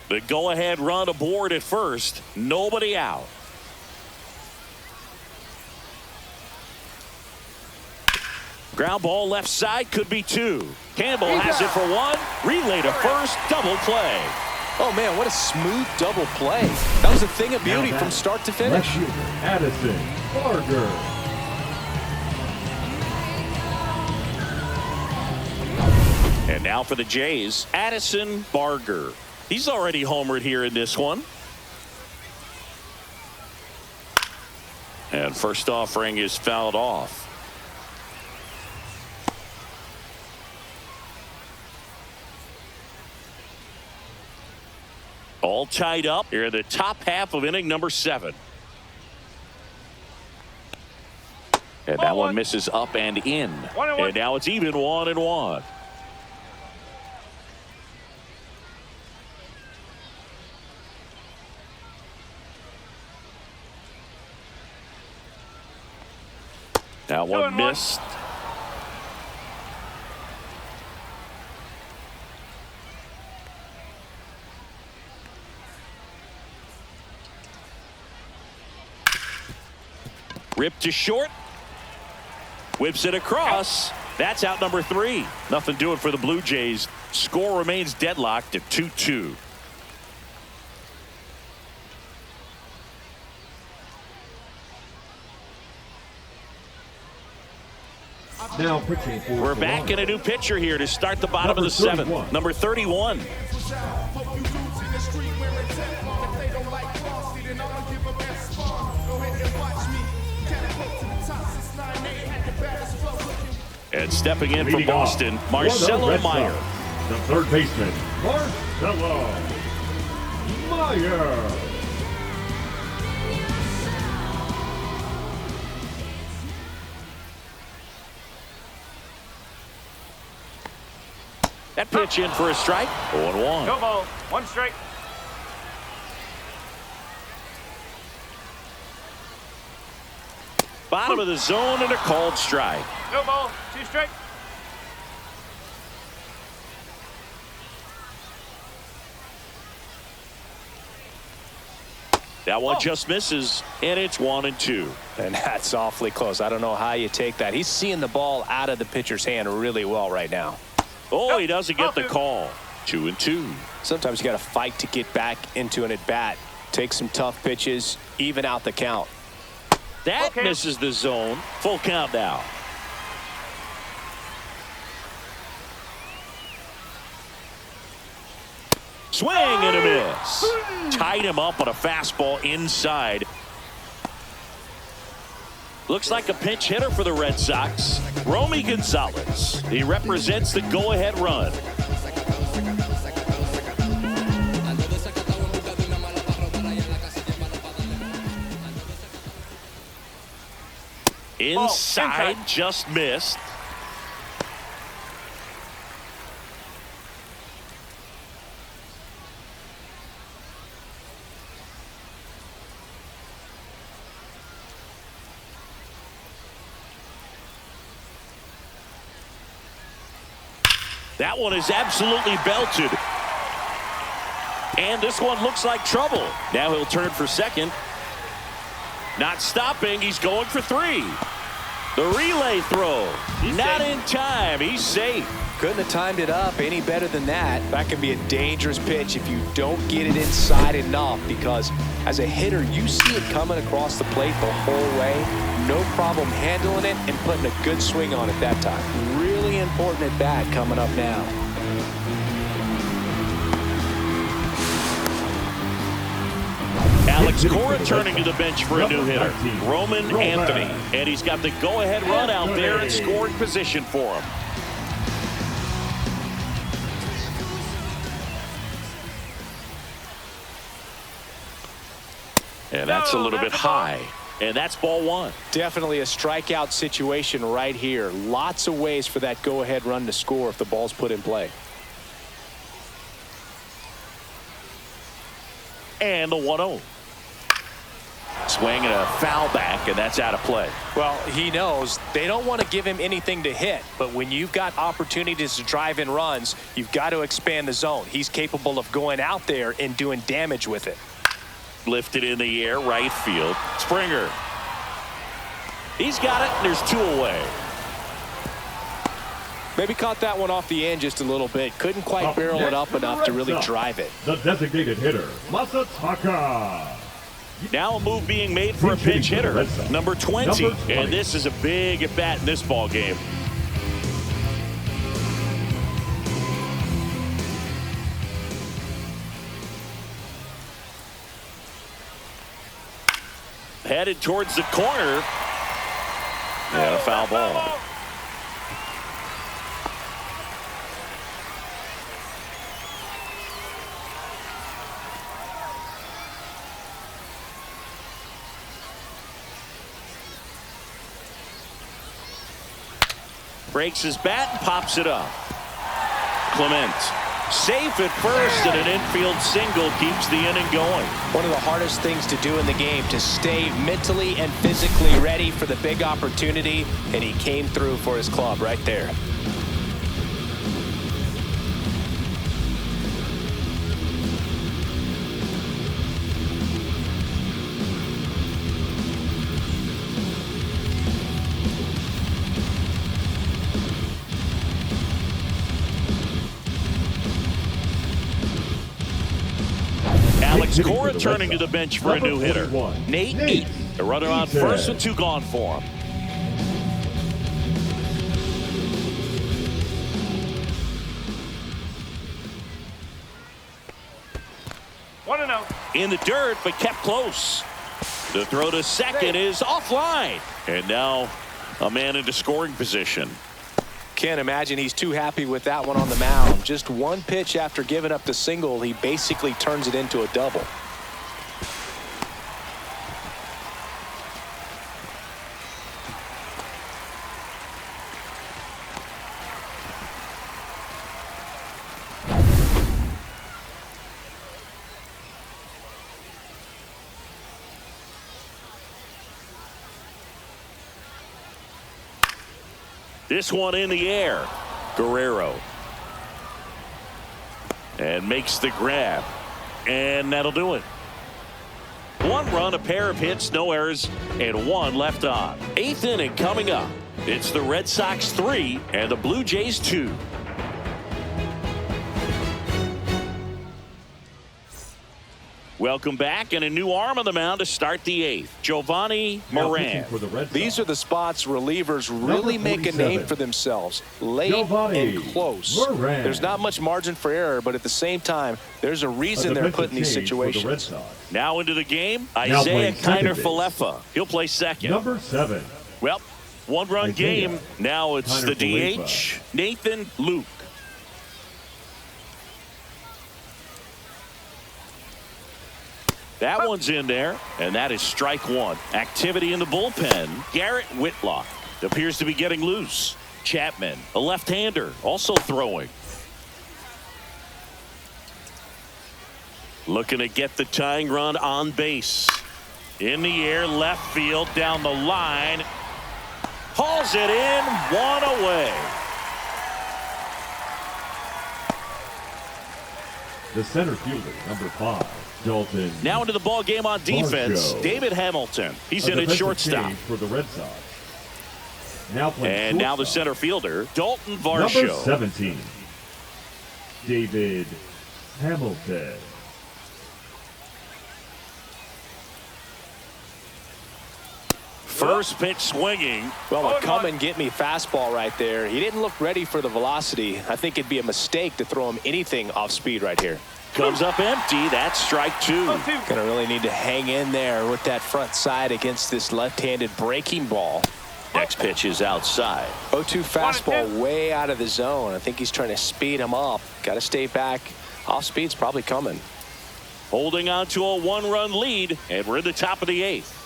The go-ahead run aboard at first. Nobody out. Ground ball left side, could be 2. Campbell has it for 1. Relay to first, double play. Oh, man, what a smooth double play. That was a thing of beauty from start to finish. Addison Barger. And now for the Jays, Addison Barger. He's already homered here in this one. And first offering is fouled off. All tied up here in the top half of inning number 7. And that one misses up and in. And now it's even 1-1. That one missed. Ripped to short. Whips it across. That's out number 3. Nothing doing for the Blue Jays. Score remains deadlocked at 2-2. Now pitching for We're back in a new pitcher here to start the bottom of the 7th. Number 31. And stepping in from Boston, Marcelo Meyers. The third baseman, Marcelo Meyers. That pitch in for a strike. 0-1. No ball, 1 strike. Bottom of the zone and a called strike. No ball, 2 strike. That one just misses, and it's 1-2. And that's awfully close. I don't know how you take that. He's seeing the ball out of the pitcher's hand really well right now. Oh, he doesn't get the call. 2-2. Sometimes you got to fight to get back into an at-bat. Take some tough pitches, even out the count. That misses the zone. Full count now. Swing and a miss. Tied him up on a fastball inside. Looks like a pinch hitter for the Red Sox. Romy Gonzalez. He represents the go-ahead run. Inside, just missed. That one is absolutely belted. And this one looks like trouble. Now he'll turn for second. Not stopping. He's going for 3. The relay throw. Not in time. He's safe. Couldn't have timed it up any better than that. That can be a dangerous pitch if you don't get it inside enough, because as a hitter, you see it coming across the plate the whole way. No problem handling it and putting a good swing on it that time. Really important at bat coming up now. Alex Cora turning to the bench for a new hitter, Roman Anthony. And he's got the go-ahead run out there in scoring position for him. And that's a little bit high. And that's ball one. Definitely a strikeout situation right here. Lots of ways for that go-ahead run to score if the ball's put in play. And the 1-0. Swing and a foul back, and that's out of play. Well, he knows they don't want to give him anything to hit, but when you've got opportunities to drive in runs, you've got to expand the zone. He's capable of going out there and doing damage with it. Lifted in the air, right field. Springer. He's got it, and there's two away. Maybe caught that one off the end just a little bit. Couldn't quite barrel it up enough to really drive it. The designated hitter, Masataka. Now a move being made for a pinch hitter, number 20. And this is a big at bat in this ball game. Headed towards the corner. And a foul ball. Breaks his bat and pops it up. Clement safe at first, and an infield single keeps the inning going. One of the hardest things to do in the game, to stay mentally and physically ready for the big opportunity, and he came through for his club right there. Alex Cora turning to the bench for a new hitter, Nate Eaton. The runner on first with two gone for him. One and out. In the dirt, but kept close. The throw to second is offline. And now a man into scoring position. Can't imagine he's too happy with that one on the mound. Just one pitch after giving up the single, he basically turns it into a double. This one in the air. Guerrero. And makes the grab. And that'll do it. One run, a pair of hits, no errors, and one left on. Eighth inning coming up. It's the Red Sox 3 and the Blue Jays 2. Welcome back, and a new arm on the mound to start the eighth. Giovanni Moran. These are the spots relievers really make a name for themselves. Late and close. There's not much margin for error, but at the same time, there's a reason they're put in these situations. Now into the game, Isaiah Kiner-Falefa. He'll play second. Number 7. Well, one-run game. Now it's the DH, Nathan Luke. That one's in there, and that is strike one. Activity in the bullpen. Garrett Whitlock appears to be getting loose. Chapman, a left-hander, also throwing. Looking to get the tying run on base. In the air, left field, down the line. Hauls it in, one away. The center fielder, number 5. Daulton. Now into the ball game on defense, Varsho. David Hamilton. He's in at shortstop. For the Red Sox. And now the center fielder, Daulton Number Varsho. 17, David Hamilton. First pitch swinging. Well, a come and get me fastball right there. He didn't look ready for the velocity. I think it'd be a mistake to throw him anything off speed right here. Comes up empty. That's strike two. Gonna really need to hang in there with that front side against this left-handed breaking ball. Next pitch is outside. 0-2 fastball way out of the zone. I think he's trying to speed him up. Got to stay back. Off speed's probably coming. Holding on to a one-run lead, and we're in the top of the eighth.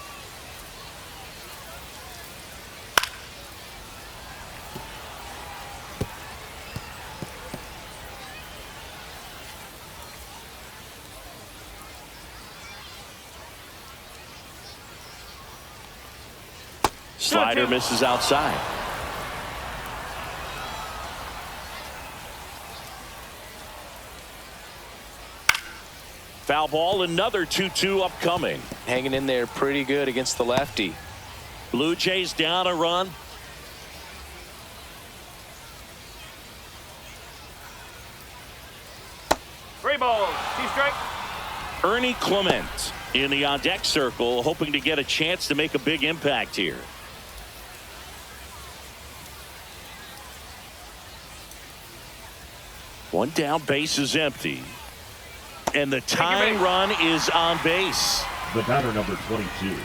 Slider misses outside. Foul ball, another 2-2 upcoming. Hanging in there pretty good against the lefty. Blue Jays down a run. Three balls, two strikes. Ernie Clement in the on-deck circle, hoping to get a chance to make a big impact here. One down, base is empty. And the tying run is on base. The batter, number 22.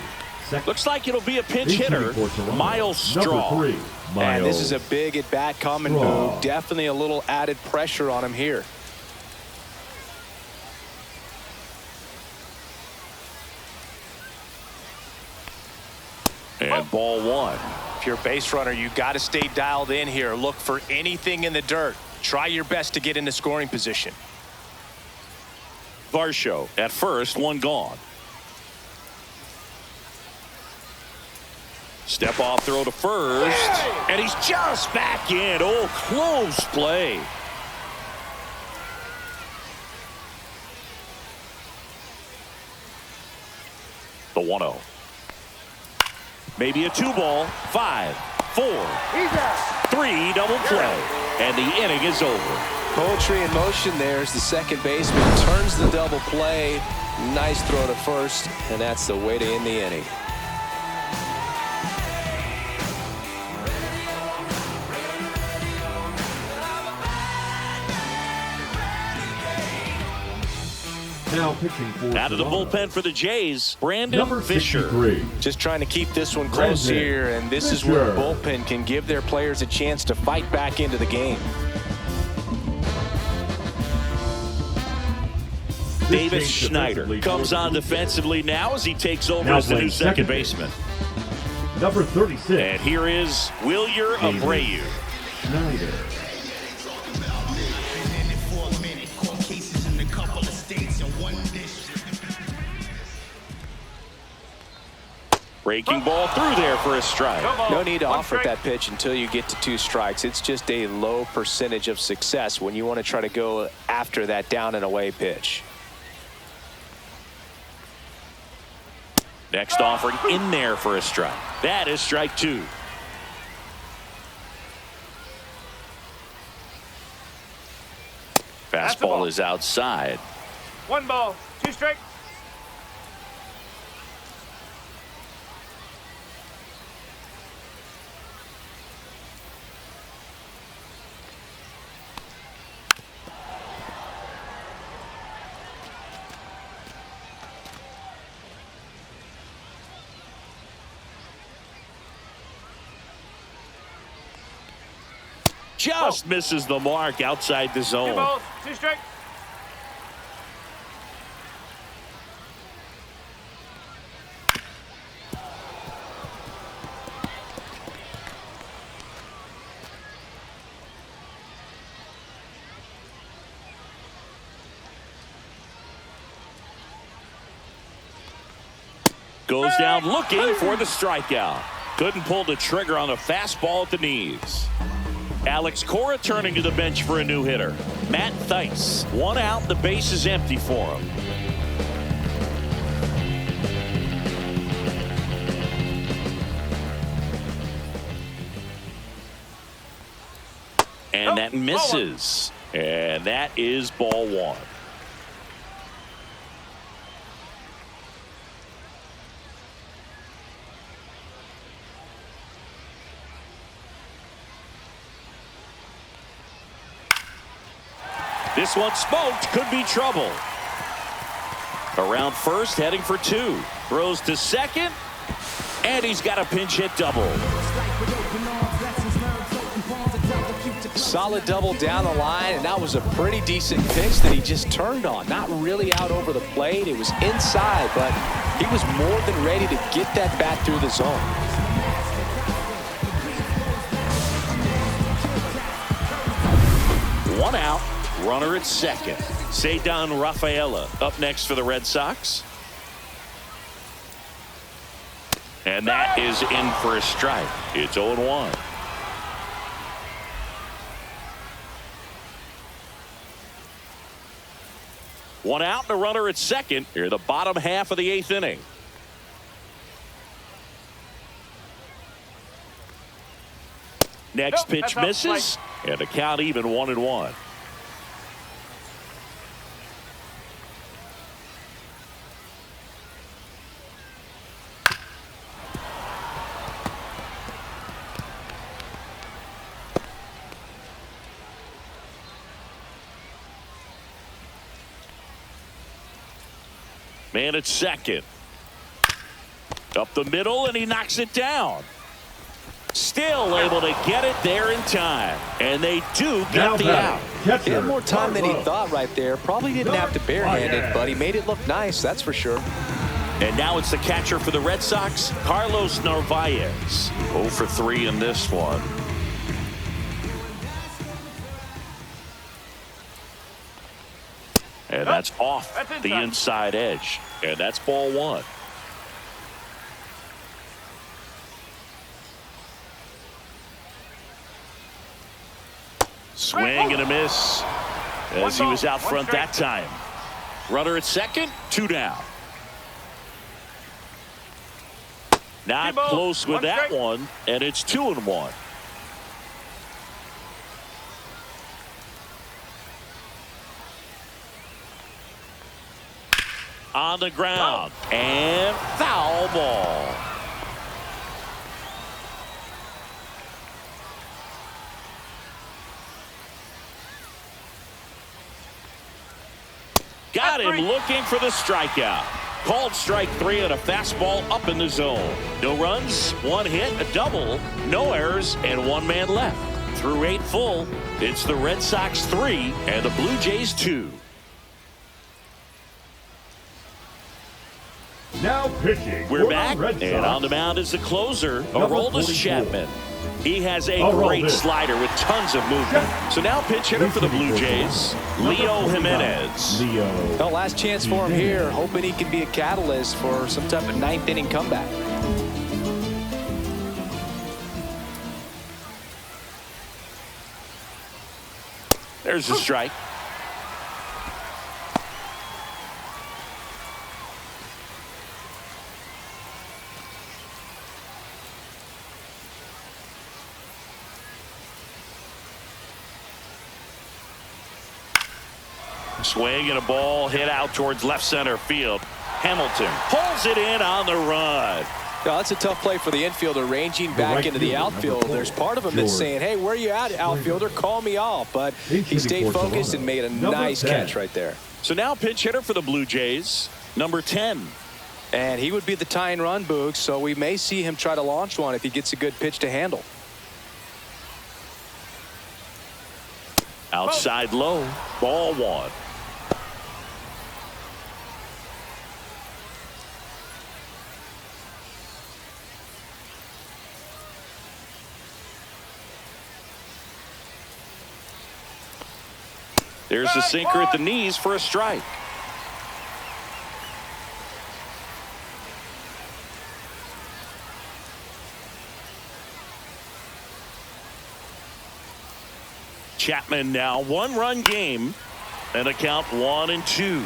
Looks like it'll be a pinch hitter, Miles Straw. Number 3, Miles. And this is a big at-bat coming, Boog. Definitely a little added pressure on him here. And ball one. If you're a base runner, you got to stay dialed in here. Look for anything in the dirt. Try your best to get into scoring position. Varsho at first, one gone. Step off throw to first. And he's just back in. Oh, close play. The 1-0. Maybe a 2-ball. 5, 4, 3 double play. And the inning is over. Poetry in motion there as the second baseman turns the double play. Nice throw to first, and that's the way to end the inning. Now pitching for out of the bullpen for the Jays, Brandon number Fisher. 63. Just trying to keep this one close here, and this is where the bullpen can give their players a chance to fight back into the game. Davis Schneider comes on defensively now as he takes over as the new second baseman. Number 36. And here is Wilyer Abreu. Schneider. Breaking ball through there for a strike. No need to offer that pitch until you get to 2 strikes. It's just a low percentage of success when you want to try to go after that down and away pitch. Next offering in there for a strike. That is strike 2. Fastball is outside. 1 ball, 2 strikes. Just misses the mark outside the 2 zone. balls, 2 strikes. Goes down looking for the strikeout. Couldn't pull the trigger on a fastball at the knees. Alex Cora turning to the bench for a new hitter. Matt Theis. 1 out. The base is empty for him. And that misses. And that is ball one. This one smoked. Could be trouble. Around first, heading for two. Throws to second. And he's got a pinch hit double. Solid double down the line, and that was a pretty decent pitch that he just turned on. Not really out over the plate. It was inside, but he was more than ready to get that bat through the zone. One out. Runner at second. Ceddanne Rafaela up next for the Red Sox. And that is in for a strike. It's 0-1. One out and a runner at second. Here the bottom half of the 8th inning. Next pitch misses. And the count even 1-1. Man at second. Up the middle, and he knocks it down. Still able to get it there in time. And they do get the out. He had more time than he thought right there. Probably didn't have to barehand it, but he made it look nice, that's for sure. And now it's the catcher for the Red Sox, Carlos Narvaez. 0 for 3 in this one. And that's off the inside edge. And that's ball one. Swing and a miss as he was out front that time. Runner at second, 2 down. Not close with that one, and it's 2-1. On the ground, and foul ball. Got him looking for the strikeout. Called strike 3 and a fastball up in the zone. No runs, 1 hit, a double, no errors, and 1 man left. Through 8 full, it's the Red Sox 3 and the Blue Jays 2. Now pitching. We're back, and on the mound is the closer, Aroldis Chapman. He has a great slider with tons of movement. So now pinch hitter for the Blue Jays, Wilyer Jimenez. Well, last chance for him here, hoping he can be a catalyst for some type of 9th inning comeback. There's the strike. Swing and a ball hit out towards left center field. Hamilton pulls it in on the run. No, that's a tough play for the infielder, ranging back into the outfield. There's part of him that's saying, hey, where are you at, outfielder? Call me off. But he stayed focused and made a nice catch right there. So now pinch hitter for the Blue Jays, number 10. And he would be the tying run, Boog, so we may see him try to launch one if he gets a good pitch to handle. Outside low, ball 1. There's the sinker at the knees for a strike. Chapman now 1-run game and a count 1-2.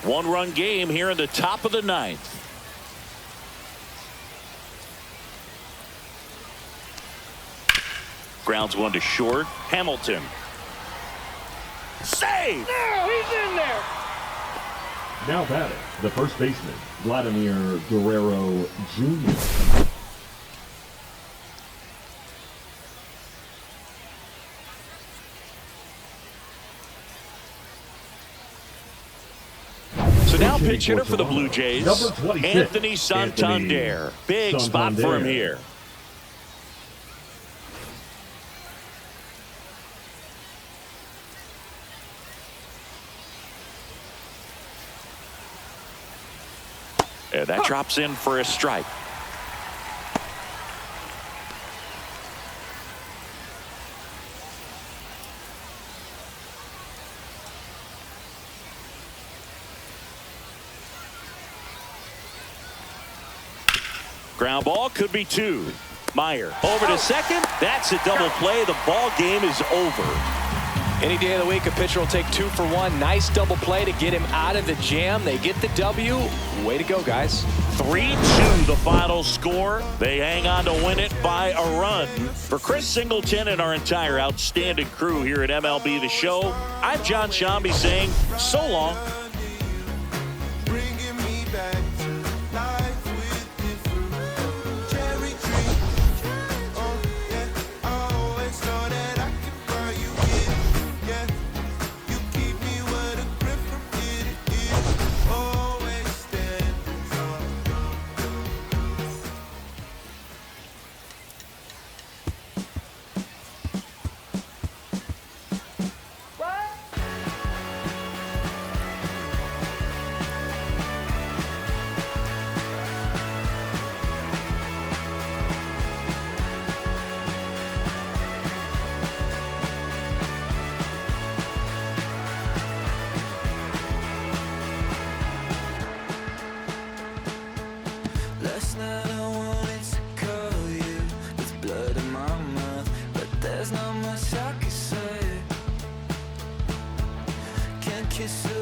One-run game here in the top of the ninth. Grounds one to short. Hamilton. Save! No, he's in there. Now batting, the first baseman, Vladimir Guerrero Jr. So now pitch hitter for the Blue Jays, Number 26, Anthony Santander. Big spot for him here. And that drops in for a strike. Ground ball could be two. Meyer over to second. That's a double play. The ball game is over. Any day of the week, a pitcher will take 2 for 1. Nice double play to get him out of the jam. They get the W. Way to go, guys. 3-2 the final score. They hang on to win it by a run. For Chris Singleton and our entire outstanding crew here at MLB The Show, I'm John Shambi saying so long. Kiss